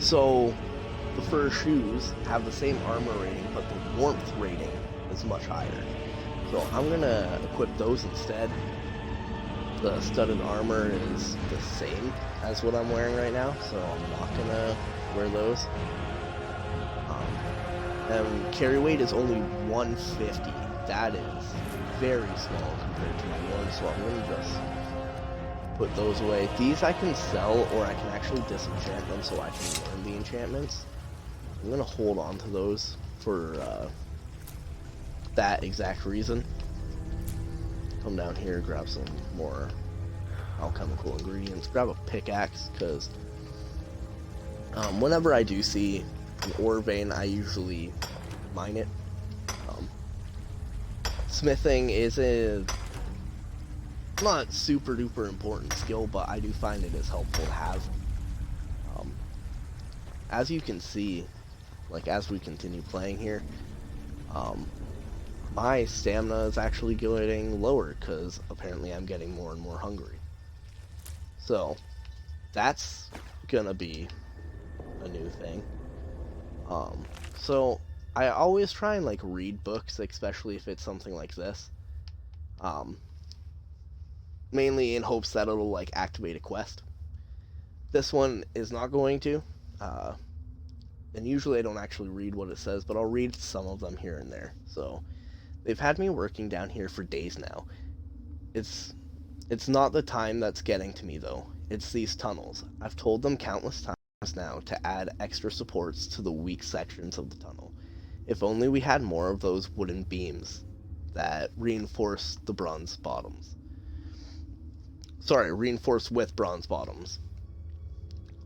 So the fur shoes have the same armor rating, but the warmth rating is much higher. So I'm gonna equip those instead. The studded armor is the same as what I'm wearing right now, so I'm not gonna wear those. And carry weight is only 150. That is very small compared to my one, so I'm going to just put those away. These I can sell, or I can actually disenchant them so I can learn the enchantments. I'm going to hold on to those for that exact reason. Come down here, grab some more alchemical ingredients, grab a pickaxe, because whenever I do see an ore vein, I usually mine it. Smithing is a not super duper important skill, but I do find it is helpful to have. As you can see, like as we continue playing here, my stamina is actually getting lower because apparently I'm getting more and more hungry. So that's gonna be a new thing. So I always try and like read books, especially if it's something like this. Mainly in hopes that it'll like activate a quest. This one is not going to. And usually I don't actually read what it says, but I'll read some of them here and there. So they've had me working down here for days now. It's not the time that's getting to me though. It's these tunnels. I've told them countless times now to add extra supports to the weak sections of the tunnel. If only we had more of those wooden beams that reinforce the bronze bottoms. Sorry, reinforced with bronze bottoms.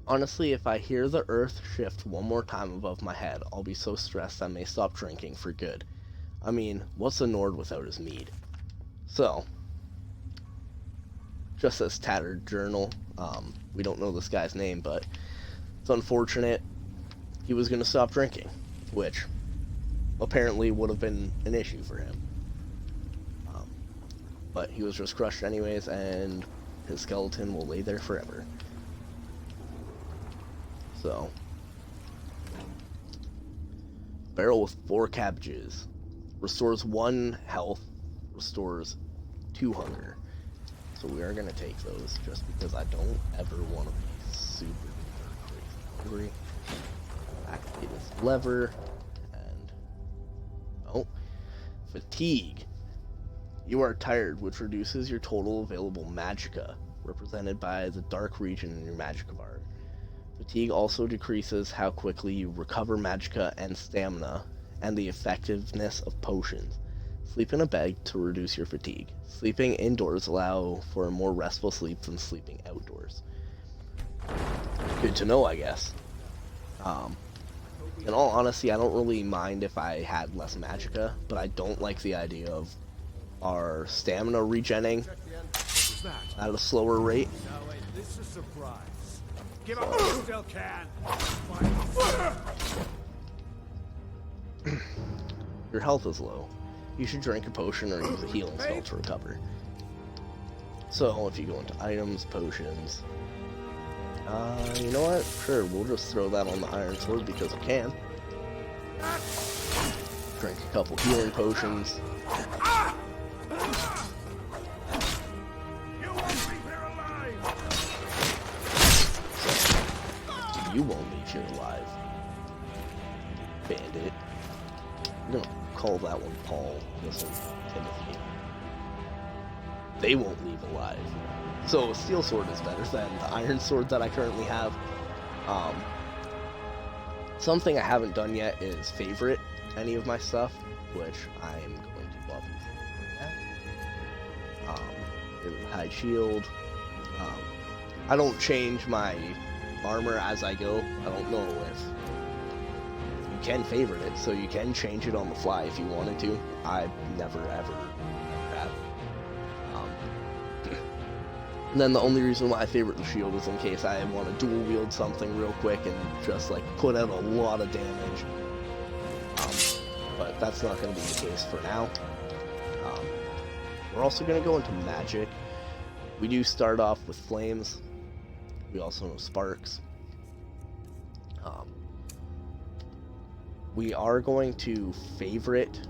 Honestly, if I hear the earth shift one more time above my head, I'll be so stressed I may stop drinking for good. I mean, what's a Nord without his mead? So, just this tattered journal. We don't know this guy's name, but it's unfortunate he was going to stop drinking, which apparently would have been an issue for him. But he was just crushed anyways, and his skeleton will lay there forever. So, barrel with 4 cabbages. Restores 1 health, restores 2 hunger. So we are going to take those, just because I don't ever want to be super duper crazy hungry. Activate this lever, and... oh, fatigue. You are tired, which reduces your total available magicka, represented by the dark region in your magicka bar. Fatigue also decreases how quickly you recover magicka and stamina, and the effectiveness of potions. Sleep in a bed to reduce your fatigue. Sleeping indoors allow for a more restful sleep than sleeping outdoors. Good to know, I guess. In all honesty, I don't really mind if I had less magicka, but I don't like the idea of our stamina regenning at a slower rate. Now, wait, this is a surprise. Give up what you still can. Your health is low. You should drink a potion or use a healing spell to recover. So, if you go into items, potions... you know what? Sure, we'll just throw that on the iron sword because I can. Drink a couple healing potions. You won't leave here alive. Bandit. I'm gonna call that one Paul, this one Timothy. They won't leave alive. So a steel sword is better than the iron sword that I currently have. Something I haven't done yet is favorite any of my stuff, which I am going to obviously bring back. High shield. I don't change my armor as I go. I don't know if you can favorite it, so you can change it on the fly if you wanted to. I never ever have. And then the only reason why I favorite the shield is in case I want to dual wield something real quick and just like put out a lot of damage. But that's not going to be the case for now. We're also going to go into magic. We do start off with flames. We also know sparks. We are going to favorite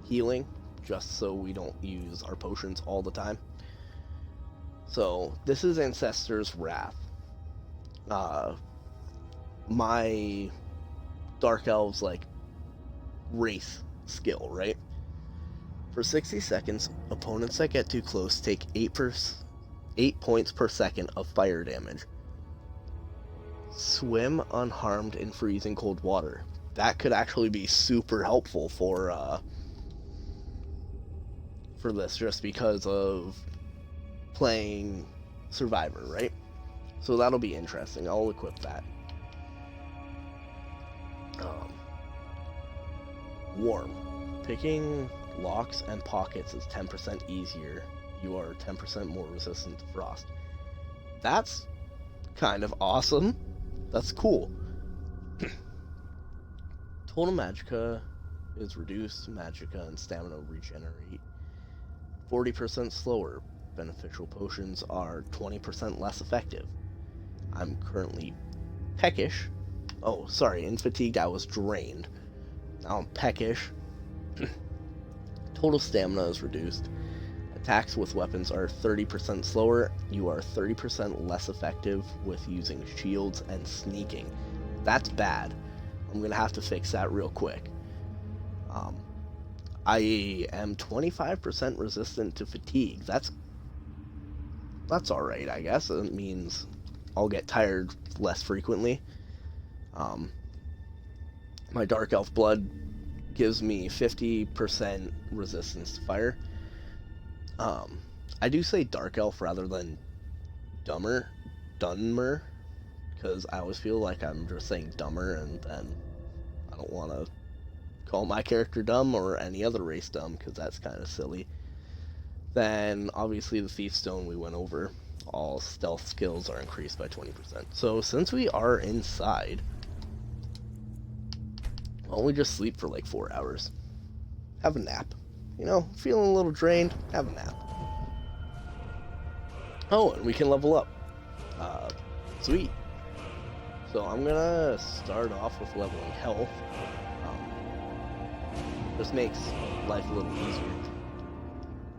healing, just so we don't use our potions all the time. So, this is Ancestor's Wrath. My Dark Elves, like, race skill, right? For 60 seconds, opponents that get too close take 8 points per second of fire damage. Swim unharmed in freezing cold water. That could actually be super helpful for this, just because of playing Survivor, right? So that'll be interesting. I'll equip that. Warm. Picking locks and pockets is 10% easier. You are 10% more resistant to frost. That's kind of awesome. That's cool. Total magicka is reduced. Magicka and stamina regenerate 40% slower. Beneficial potions are 20% less effective. I'm currently peckish. Oh, sorry, in fatigued I was drained. Now I'm peckish. Total stamina is reduced. Attacks with weapons are 30% slower. You are 30% less effective with using shields and sneaking. That's bad. I'm gonna have to fix that real quick. I am 25% resistant to fatigue. That's alright, I guess. It means I'll get tired less frequently. My Dark Elf blood gives me 50% resistance to fire. I do say Dark Elf rather than Dunmer, because I always feel like I'm just saying dumber, and then I don't want to call my character dumb or any other race dumb, because that's kind of silly. Then, obviously, the Thief Stone we went over. All stealth skills are increased by 20%. So, since we are inside, why don't we just sleep for like 4 hours? Have a nap. You know, feeling a little drained, have a nap. Oh, and we can level up. Sweet. So, I'm gonna start off with leveling health. This makes life a little easier.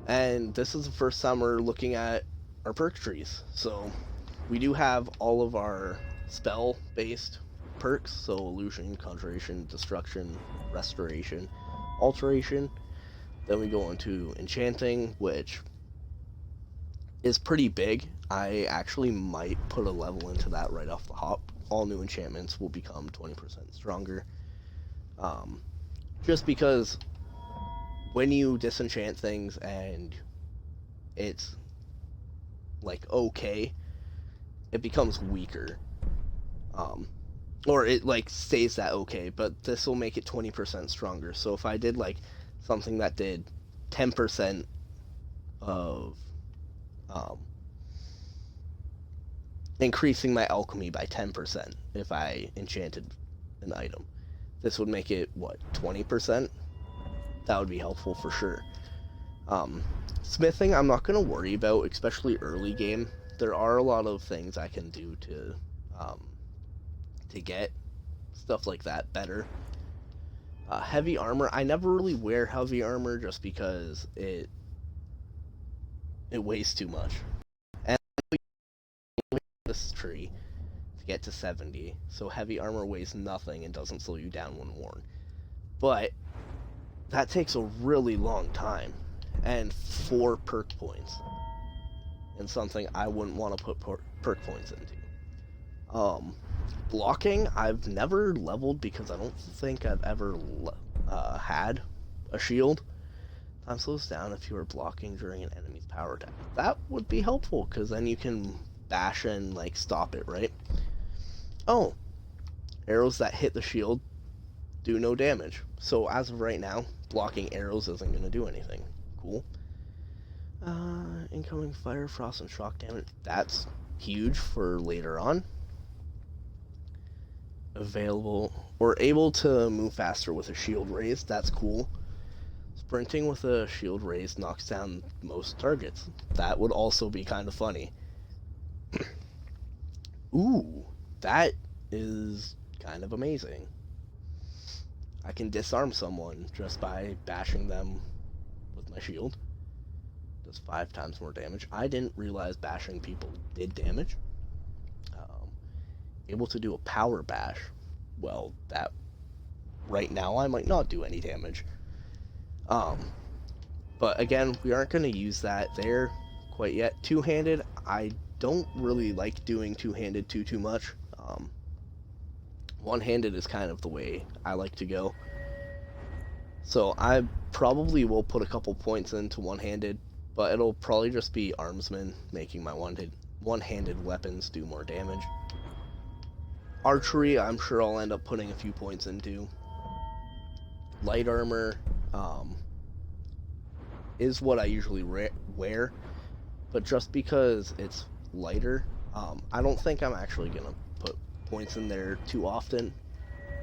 And this is the first time we're looking at our perk trees. So we do have all of our spell-based perks, so illusion, conjuration, destruction, restoration, alteration. Then we go into enchanting, which is pretty big. I actually might put a level into that right off the hop. All new enchantments will become 20% stronger. Just because when you disenchant things and it's like okay, it becomes weaker. Or it like stays that okay, but this will make it 20% stronger. So if I did like something that did 10% of increasing my alchemy by 10% if I enchanted an item, this would make it, what, 20%? That would be helpful for sure. Smithing, I'm not going to worry about, especially early game. There are a lot of things I can do to get stuff like that better. Heavy armor, I never really wear heavy armor just because it weighs too much. And this tree to get to 70, so heavy armor weighs nothing and doesn't slow you down when worn. But that takes a really long time, and 4 perk points, and something I wouldn't want to put perk points into. Blocking, I've never leveled because I don't think I've ever had a shield. Time slows down if you are blocking during an enemy's power attack. That would be helpful, because then you can bash and like stop it, right? Oh, arrows that hit the shield do no damage. So as of right now, blocking arrows isn't going to do anything. Cool. Incoming fire, frost, and shock damage. That's huge for later on. Available or able to move faster with a shield raised. That's cool. Sprinting with a shield raised knocks down most targets. That would also be kind of funny. Ooh, that is kind of amazing. I can disarm someone just by bashing them with my shield. Does 5 times more damage. I didn't realize bashing people did damage. Able to do a power bash. Well, that right now I might not do any damage. But again, we aren't going to use that there quite yet. Two-handed, I don't really like doing two-handed too much. One-handed is kind of the way I like to go. So I probably will put a couple points into one-handed, but it'll probably just be armsmen making my one-handed weapons do more damage. Archery, I'm sure I'll end up putting a few points into. Light armor is what I usually wear, but just because it's lighter, I don't think I'm actually going to put points in there too often,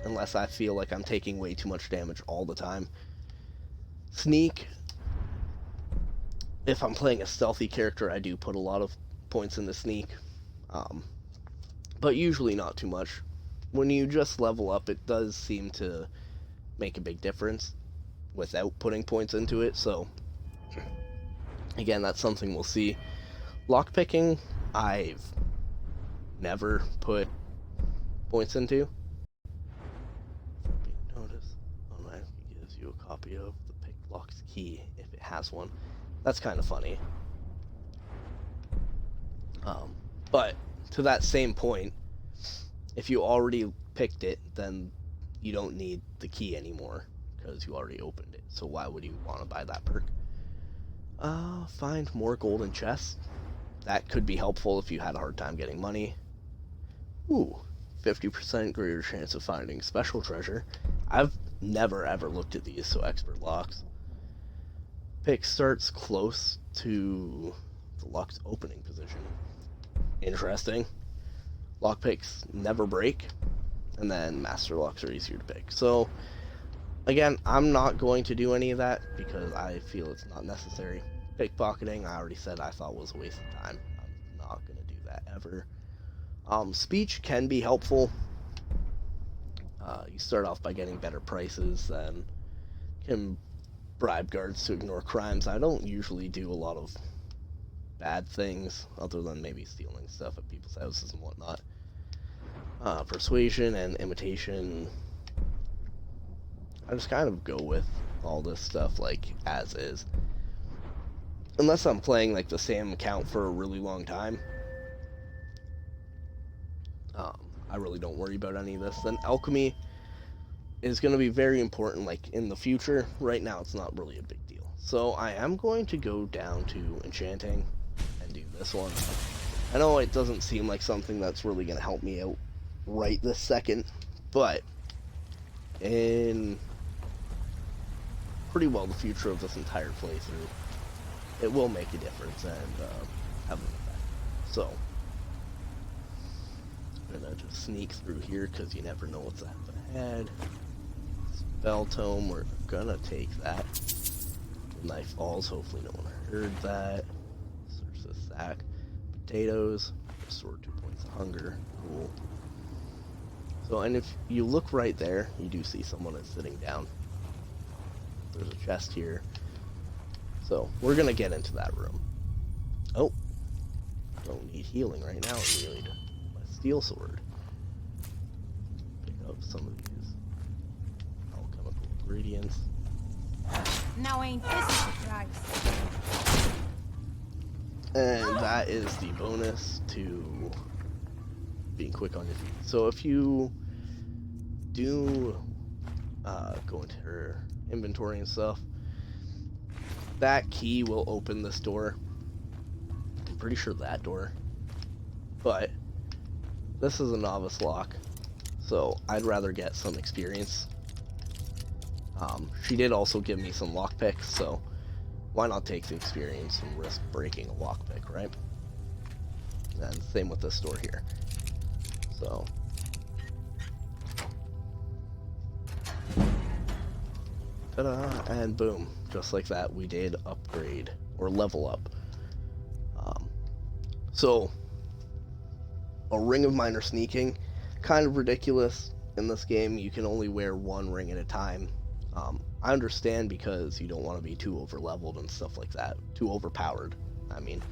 unless I feel like I'm taking way too much damage all the time. Sneak, if I'm playing a stealthy character, I do put a lot of points into sneak, but usually not too much. When you just level up, it does seem to make a big difference without putting points into it, so again, that's something we'll see. Lockpicking, I've never put points into. Notice automatically gives you a copy of the picked lock's key if it has one. That's kind of funny. But to that same point, if you already picked it, then you don't need the key anymore because you already opened it. So why would you want to buy that perk? Find more golden chests. That could be helpful if you had a hard time getting money. Ooh, 50% greater chance of finding special treasure. I've never ever looked at these, so expert locks. Pick starts close to the lock's opening position. Interesting. Lockpicks never break, and then master locks are easier to pick. So, again, I'm not going to do any of that because I feel it's not necessary. Pickpocketing, I already said I thought was a waste of time. I'm not going to do that ever. Speech can be helpful. You start off by getting better prices, then can bribe guards to ignore crimes. I don't usually do a lot of bad things, other than maybe stealing stuff at people's houses and whatnot. Persuasion and imitation, I just kind of go with all this stuff like as is. Unless I'm playing like the same account for a really long time, I really don't worry about any of this. Then alchemy is going to be very important like in the future. Right now it's not really a big deal. So I am going to go down to enchanting and do this one. I know it doesn't seem like something that's really going to help me out right this second, but in pretty well the future of this entire playthrough, it will make a difference and have an effect. So I'm gonna just sneak through here because you never know what's up ahead. Spell tome, we're gonna take that. Knife falls, hopefully no one heard that. Search the sack. Potatoes, restore 2 points of hunger. Cool. So, and if you look right there, you do see someone is sitting down. There's a chest here. So, we're gonna get into that room. Oh, don't need healing right now. We need my steel sword. Pick up some of these alchemical ingredients. Now ain't this a surprise? And that is the bonus to being quick on your feet. So if you do go into her inventory and stuff, that key will open this door. I'm pretty sure that door. But this is a novice lock, so I'd rather get some experience. She did also give me some lockpicks, so why not take the experience and risk breaking a lockpick, right? And same with this door here. So ta-da, and boom, just like that, we did upgrade or level up. So a ring of minor sneaking, kind of ridiculous in this game. You can only wear one ring at a time. I understand because you don't want to be too over leveled and stuff like that, too overpowered, I mean.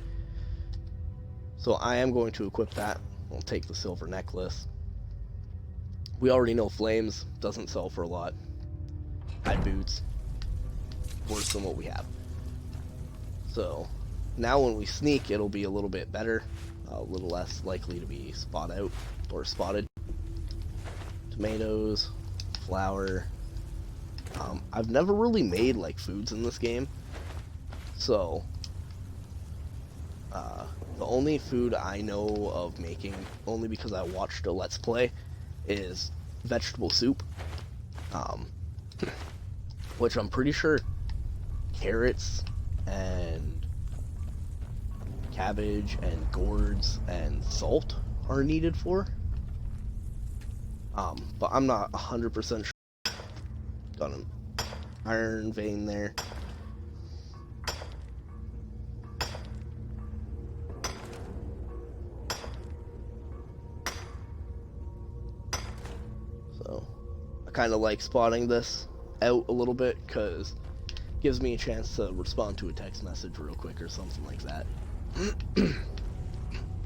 So I am going to equip that. I'll take the silver necklace. We already know flames doesn't sell for a lot. High boots, worse than what we have. So now when we sneak, it'll be a little bit better, a little less likely to be spotted. Tomatoes, flour. I've never really made like foods in this game, so the only food I know of making, only because I watched a Let's Play, is vegetable soup, which I'm pretty sure carrots and cabbage and gourds and salt are needed for. But I'm not 100% sure. Got an iron vein there. So I kind of like spotting this out a little bit because it gives me a chance to respond to a text message real quick or something like that.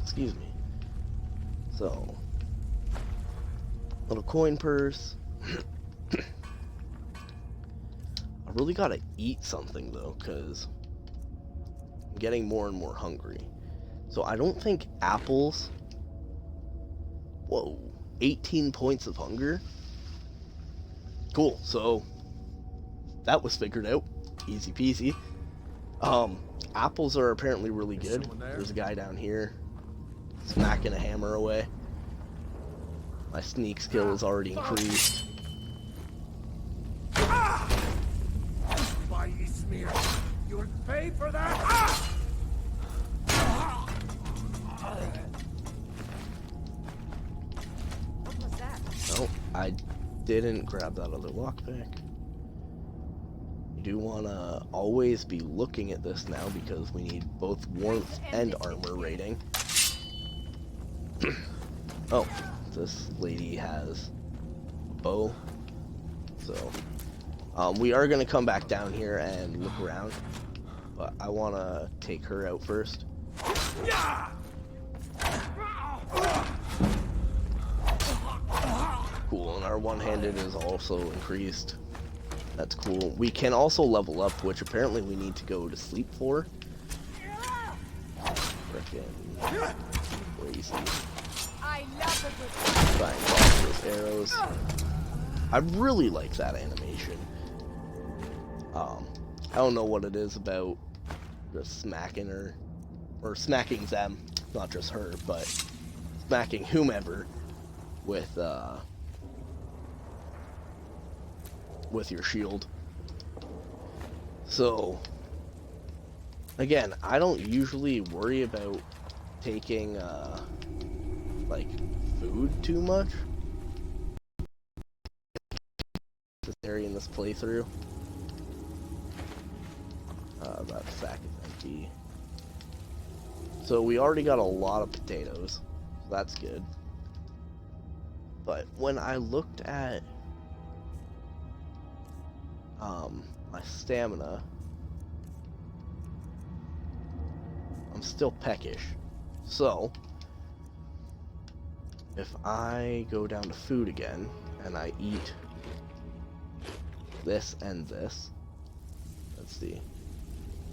Excuse me. So, little coin purse. I really gotta eat something though, because I'm getting more and more hungry. So I don't think apples... Whoa, 18 points of hunger? Cool, so that was figured out. Easy peasy. Apples are apparently really good. There's a guy down here smacking a hammer away. My sneak skill is already increased. You'll pay for that! What was that? No, I didn't grab that other lockpick. You do want to always be looking at this now because we need both warmth and armor rating. Oh, this lady has a bow. So, we are going to come back down here and look around. But I want to take her out first. Cool, and our one-handed is also increased. That's cool. We can also level up, which apparently we need to go to sleep for. Frickin' crazy. I love it with Try and block those arrows. I really like that animation. I don't know what it is about just smacking her, or smacking them, not just her, but smacking whomever with your shield. So, again, I don't usually worry about taking, like, food too much. Necessary in this playthrough. That sack is empty. So we already got a lot of potatoes. So that's good. But when I looked at my stamina, I'm still peckish. So if I go down to food again and I eat this and this, let's see.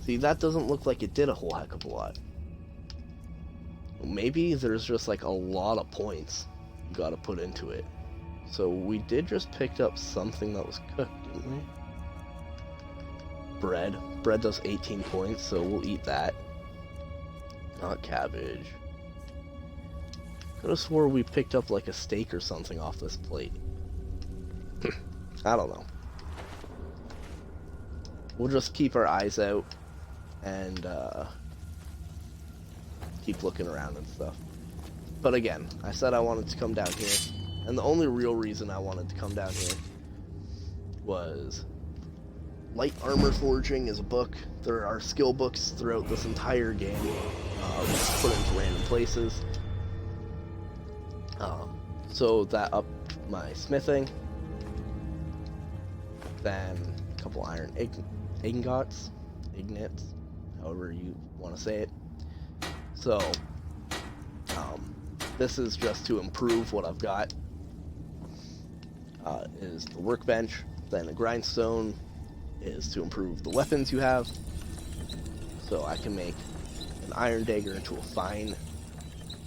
See, that doesn't look like it did a whole heck of a lot. Maybe there's just like a lot of points you gotta put into it. So we did just pick up something that was cooked, didn't we? Bread. Bread does 18 points, so we'll eat that. Not cabbage. Could have swore we picked up like a steak or something off this plate. I don't know. We'll just keep our eyes out and keep looking around and stuff. But again, I said I wanted to come down here, and the only real reason I wanted to come down here was Light Armor Forging is a book. There are skill books throughout this entire game, put into random places. So that upped my smithing. Then a couple iron ignits, however you want to say it. So, this is just to improve what I've got. is the workbench. Then a grindstone is to improve the weapons you have. So I can make an iron dagger into a fine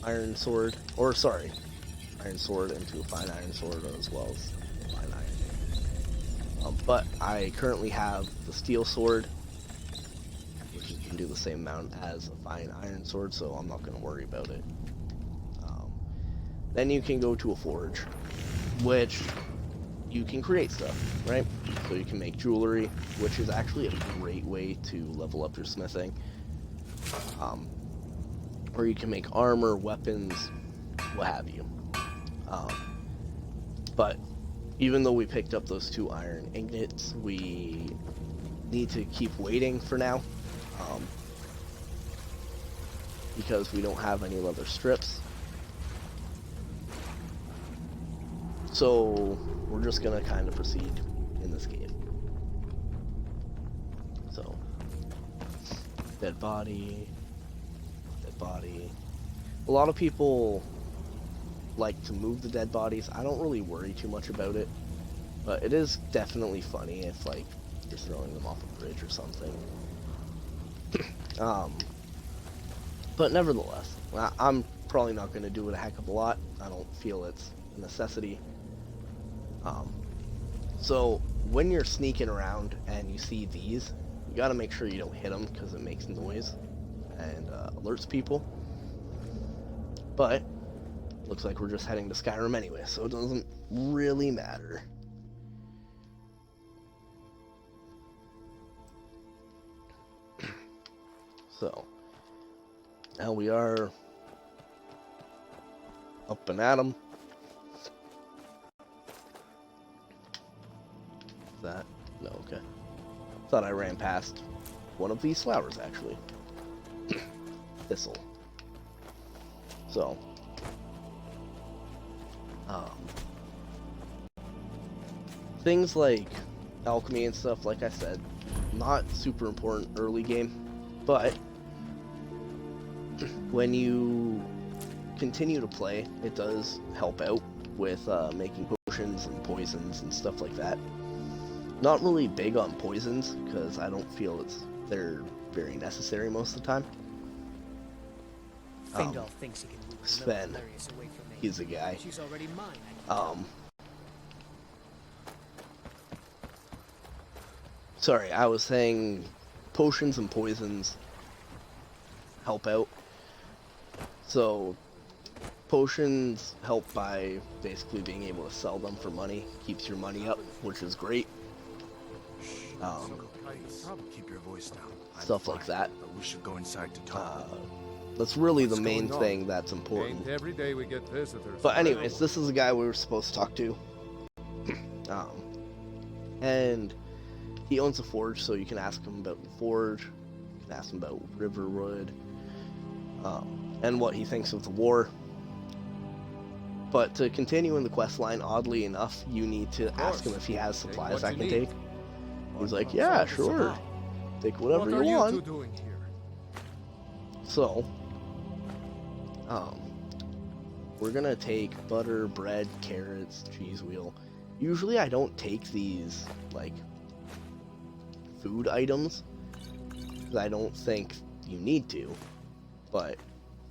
iron sword, or sorry, iron sword into a fine iron sword, as well as a fine iron dagger. But I currently have the steel sword, which can do the same amount as a fine iron sword, so I'm not going to worry about it. Then you can go to a forge, which you can create stuff, right? So you can make jewelry, which is actually a great way to level up your smithing. Or you can make armor, weapons, what have you. But even though we picked up those 2 iron ingots, we need to keep waiting for now. Because we don't have any leather strips. So we're just gonna kind of proceed in this game. So, dead body. A lot of people like to move the dead bodies. I don't really worry too much about it, but it is definitely funny if, like, you're throwing them off a bridge or something. But nevertheless, I'm probably not going to do it a heck of a lot. I don't feel it's a necessity. So when you're sneaking around and you see these, you got to make sure you don't hit them because it makes noise and alerts people. But looks like we're just heading to Skyrim anyway, so it doesn't really matter. So now we are up and at 'em. That? No, okay. Thought I ran past one of these flowers, actually. Thistle. So, things like alchemy and stuff, like I said, not super important early game, but when you continue to play, it does help out with making potions and poisons and stuff like that. Not really big on poisons, because I don't feel they're very necessary most of the time. Findle thinks he can move Sven, Hilarious away from me. he's a guy. She's already mine. Sorry, I was saying potions and poisons help out. So, potions help by basically being able to sell them for money. Keeps your money up, which is great. Probably keep your voice down. Stuff like that. But we should go inside to talk. That's really the What's main going on? thing that's important. Ain't every day we get visitors. But anyways, this is the guy we were supposed to talk to. And he owns a forge, so you can ask him about the forge. You can ask him about Riverwood. And what he thinks of the war. But to continue in the quest line, oddly enough, you need to ask him if he has supplies I can take. He's like, yeah, sure. Take whatever you want. What are you two doing here? So, we're gonna take butter, bread, carrots, cheese wheel. Usually I don't take these, like, food items, because I don't think you need to. But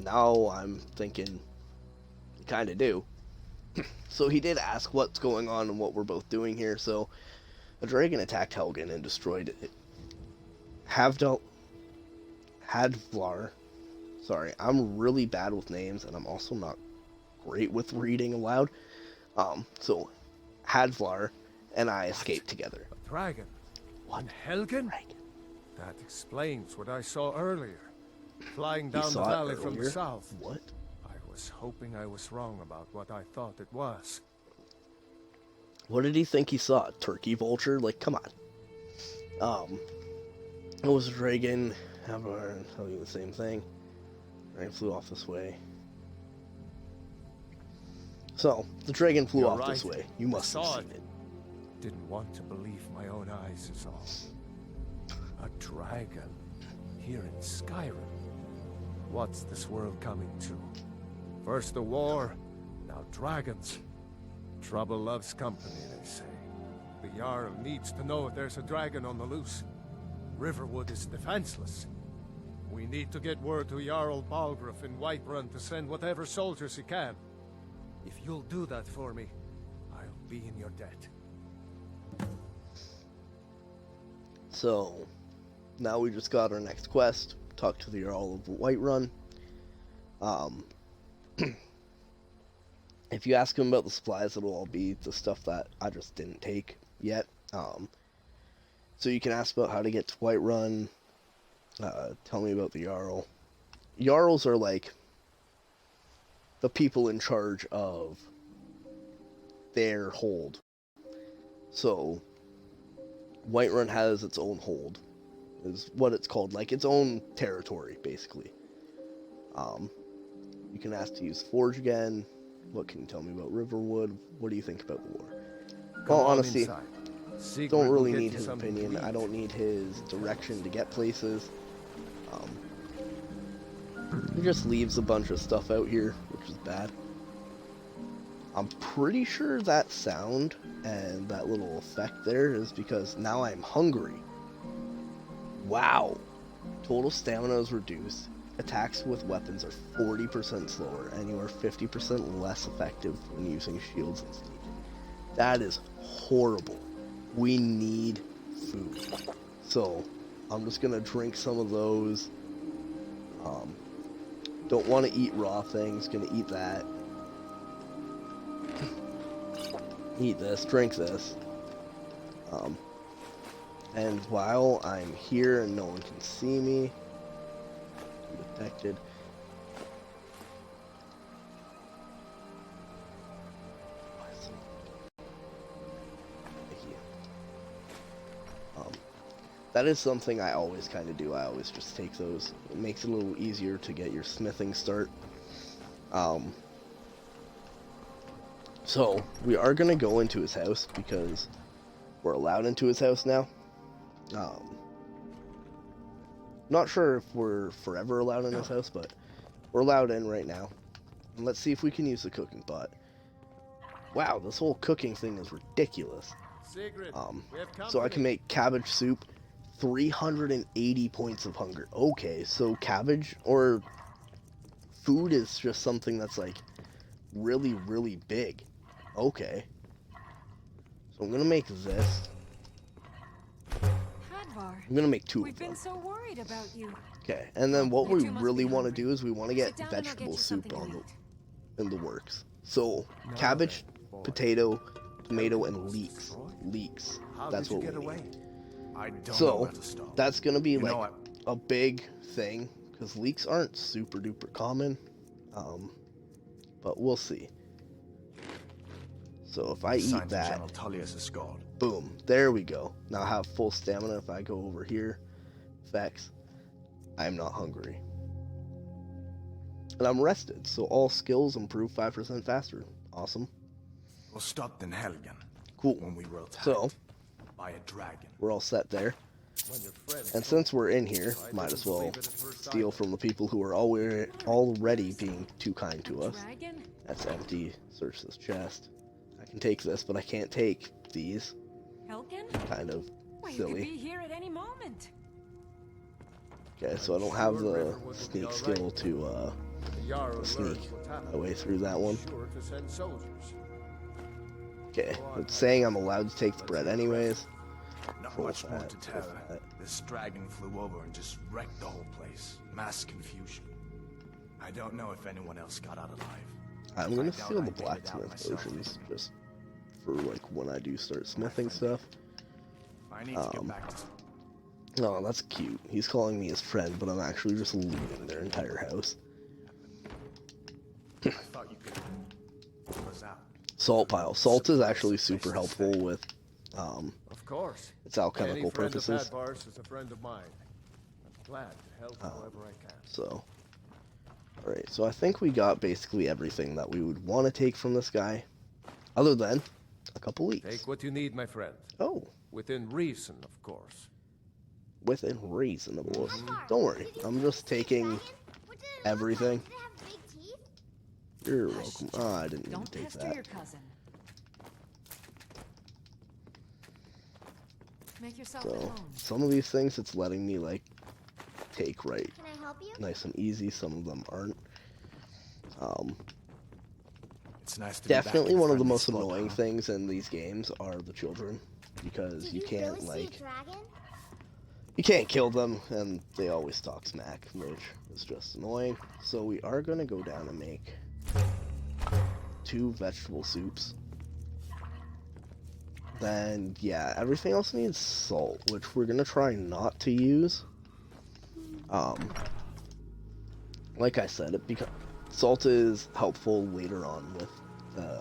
now I'm thinking you kind of do. So he did ask what's going on and what we're both doing here. So a dragon attacked Helgen and destroyed it. Hadvlar. Sorry, I'm really bad with names, and I'm also not great with reading aloud. So Hadvlar and I escaped together. A dragon? What? Helgen? Dragon? That explains what I saw earlier. Flying You down the saw it valley from the earlier? south. What? I was hoping I was wrong about what I thought it was. What did he think he saw? A turkey vulture? Like, come on. It was a dragon. I'll tell you the same thing. Dragon flew off this way. So, the dragon flew You're off this right. way. You must have saw seen it. Didn't want to believe my own eyes is all. A dragon here in Skyrim. What's this world coming to? First the war, now dragons. Trouble loves company, they say. The Jarl needs to know if there's a dragon on the loose. Riverwood is defenseless. We need to get word to Jarl Balgruuf in Whiterun to send whatever soldiers he can. If you'll do that for me, I'll be in your debt. So, now we just got our next quest. Talk to the Jarl of Whiterun. If you ask him about the supplies, it'll all be the stuff that I just didn't take yet. So you can ask about how to get to Whiterun. Tell me about the Jarl. Jarls are like the people in charge of their hold. So Whiterun has its own hold, is what it's called, like its own territory, basically. You can ask to use Forge again. What can you tell me about Riverwood? What do you think about the war? Well, honestly, don't really need his opinion. I don't need his direction to get places. He just leaves a bunch of stuff out here, which is bad. I'm pretty sure that sound and that little effect there is because now I'm hungry. Wow. Total stamina is reduced. Attacks with weapons are 40% slower, and you are 50% less effective when using shields and sneak. That is horrible. We need food. So, I'm just gonna drink some of those. Don't want to eat raw things, gonna eat that. Eat this, drink this. And while I'm here and no one can see me, detected. That is something I always kind of do. I always just take those. It makes it a little easier to get your smithing start. So, we are going to go into his house because we're allowed into his house now. Not sure if we're forever allowed in his house, but we're allowed in right now. And let's see if we can use the cooking pot. Wow, this whole cooking thing is ridiculous. So I can make cabbage soup, 380 points of hunger. Okay, so cabbage or food is just something that's like really, really big. Okay. So I'm gonna make this. I'm gonna make two of them. We've been so worried about you. Okay, and then what we really want to do is we want to get vegetable soup in the works. So cabbage, potato, tomato, and leeks. That's what we need. So that's gonna be like a big thing because leeks aren't super duper common. But we'll see. So if I eat that, boom, there we go. Now I have full stamina. If I go over here, effects, I'm not hungry. And I'm rested, so all skills improve 5% faster. Awesome. We'll stop in Helgen. Cool. When we were attacked so, by a dragon. We're all set there. And since we're in here, might as well steal from the people who are already being too kind to us. That's empty. Search this chest. I can take this, but I can't take these. Kind of silly. You could be here at any moment. Okay, so I don't have the sneak skill to sneak my way through that one. Okay, it's saying I'm allowed to take the bread anyways. Not much more to tell. This dragon flew over and just wrecked the whole place. Mass confusion. I don't know if anyone else got out alive. I'm gonna steal the blacksmith potions just for like when I do start smithing stuff. I need to get back to... Oh, that's cute. He's calling me his friend, but I'm actually just looting their entire house. I thought you could... What's out? Salt pile. Salt is actually super helpful with of course. Its alchemical purposes. Is a friend of mine. I'm glad to help however I can. So, alright, so I think we got basically everything that we would want to take from this guy, other than a couple leeks. Take what you need, my friend. Oh. Within reason, of course. Within reason, of course. Don't worry, I'm just taking everything. You're welcome. Oh, I didn't even take that. Make yourself at So home. some of these things it's letting me like take right Can I help you? nice and easy. Some of them aren't. It's nice to be back Definitely in one of the friendly most spot, annoying huh? things in these games are the children, because Did you you can't really see a like dragon? you can't kill them and they always talk smack, which is just annoying. So we are gonna go down and make 2 vegetable soups. Then yeah, everything else needs salt, which we're gonna try not to use. Like I said, because salt is helpful later on with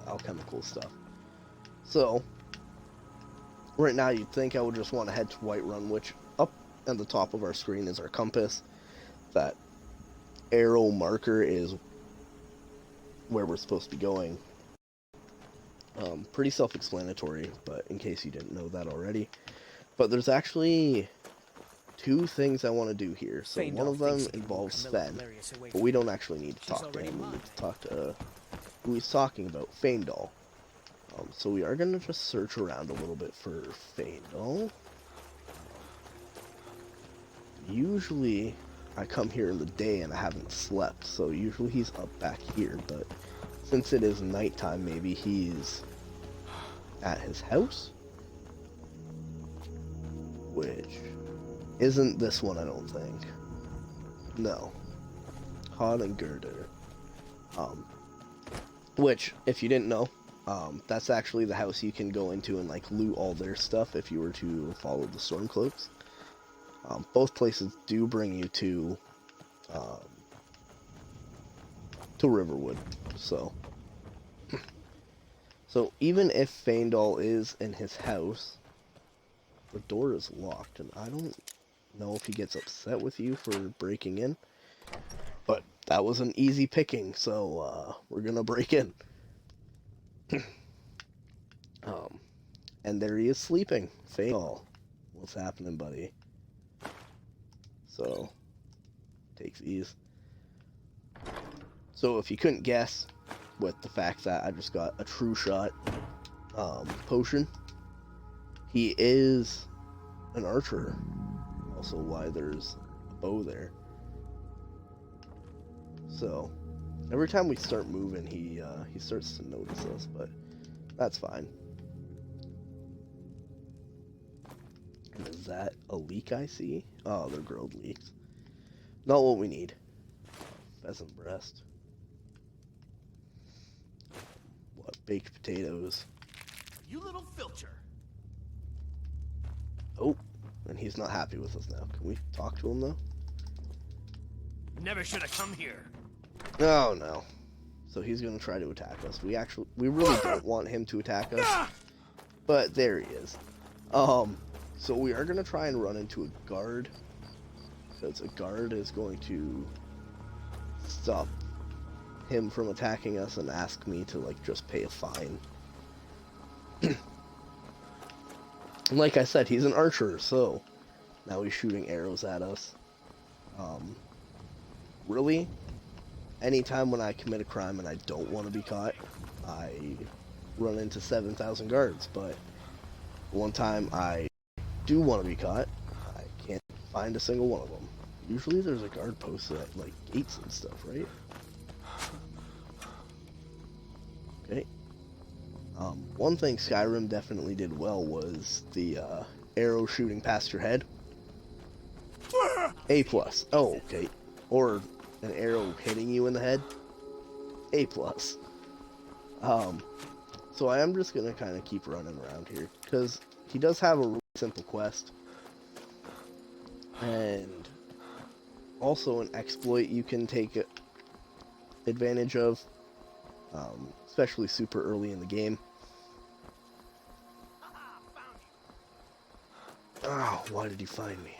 alchemical stuff. So right now you'd think I would just want to head to Whiterun, which up at the top of our screen is our compass. That arrow marker is where we're supposed to be going. Pretty self-explanatory, but in case you didn't know that already. But there's actually 2 things I want to do here. So one of them involves Sven, but we don't actually need to talk to him. We need to talk to who he's talking about, Faendal. So we are going to just search around a little bit for Faendal. Usually I come here in the day and I haven't slept, so usually he's up back here, but since it is nighttime, maybe he's at his house? Which isn't this one, I don't think. No. Hod and Girder. Which, if you didn't know, that's actually the house you can go into and like loot all their stuff if you were to follow the Stormcloaks. Both places do bring you to Riverwood, so even if Faendal is in his house, the door is locked, and I don't know if he gets upset with you for breaking in, but that was an easy picking, so we're gonna break in. And there he is sleeping. Faendal, what's happening, buddy? So take these. So if you couldn't guess, with the fact that I just got a true shot potion, he is an archer. Also why there's a bow there. So every time we start moving, he starts to notice us, but that's fine. And is that a leek I see? Oh, they're grilled leeks. Not what we need. Pheasant breast. What, baked potatoes. You little filcher. Oh, and he's not happy with us now. Can we talk to him though? Never should have come here. Oh no. So he's gonna try to attack us. We really don't want him to attack us. But there he is. So we are gonna try and run into a guard. Because a guard is going to stop him from attacking us and ask me to like just pay a fine. Like I said, he's an archer, so now he's shooting arrows at us. Really, anytime when I commit a crime and I don't want to be caught, I run into 7,000 guards, but one time I do want to be caught, I can't find a single one of them. Usually there's a guard posted at like gates and stuff, right? Okay. One thing Skyrim definitely did well was the arrow shooting past your head. A+. Oh, okay. Or an arrow hitting you in the head. A+. So I am just gonna kind of keep running around here, because he does have a really simple quest. And also an exploit you can take advantage of, especially super early in the game. Oh, why did he find me?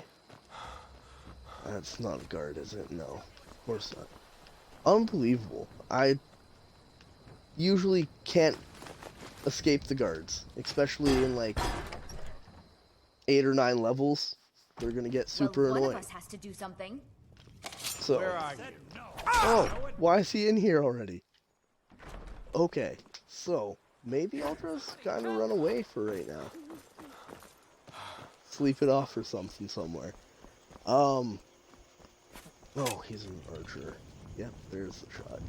That's not a guard, is it? No, of course not. Unbelievable. I usually can't escape the guards, especially in like 8 or 9 levels. They're gonna get super annoying. One of us has to do something. So, Where are you? oh, why is he in here already? Okay, so maybe I'll just kind of run away for right now. sleep it off or something somewhere. Oh, he's an archer. Yep, there's the shot.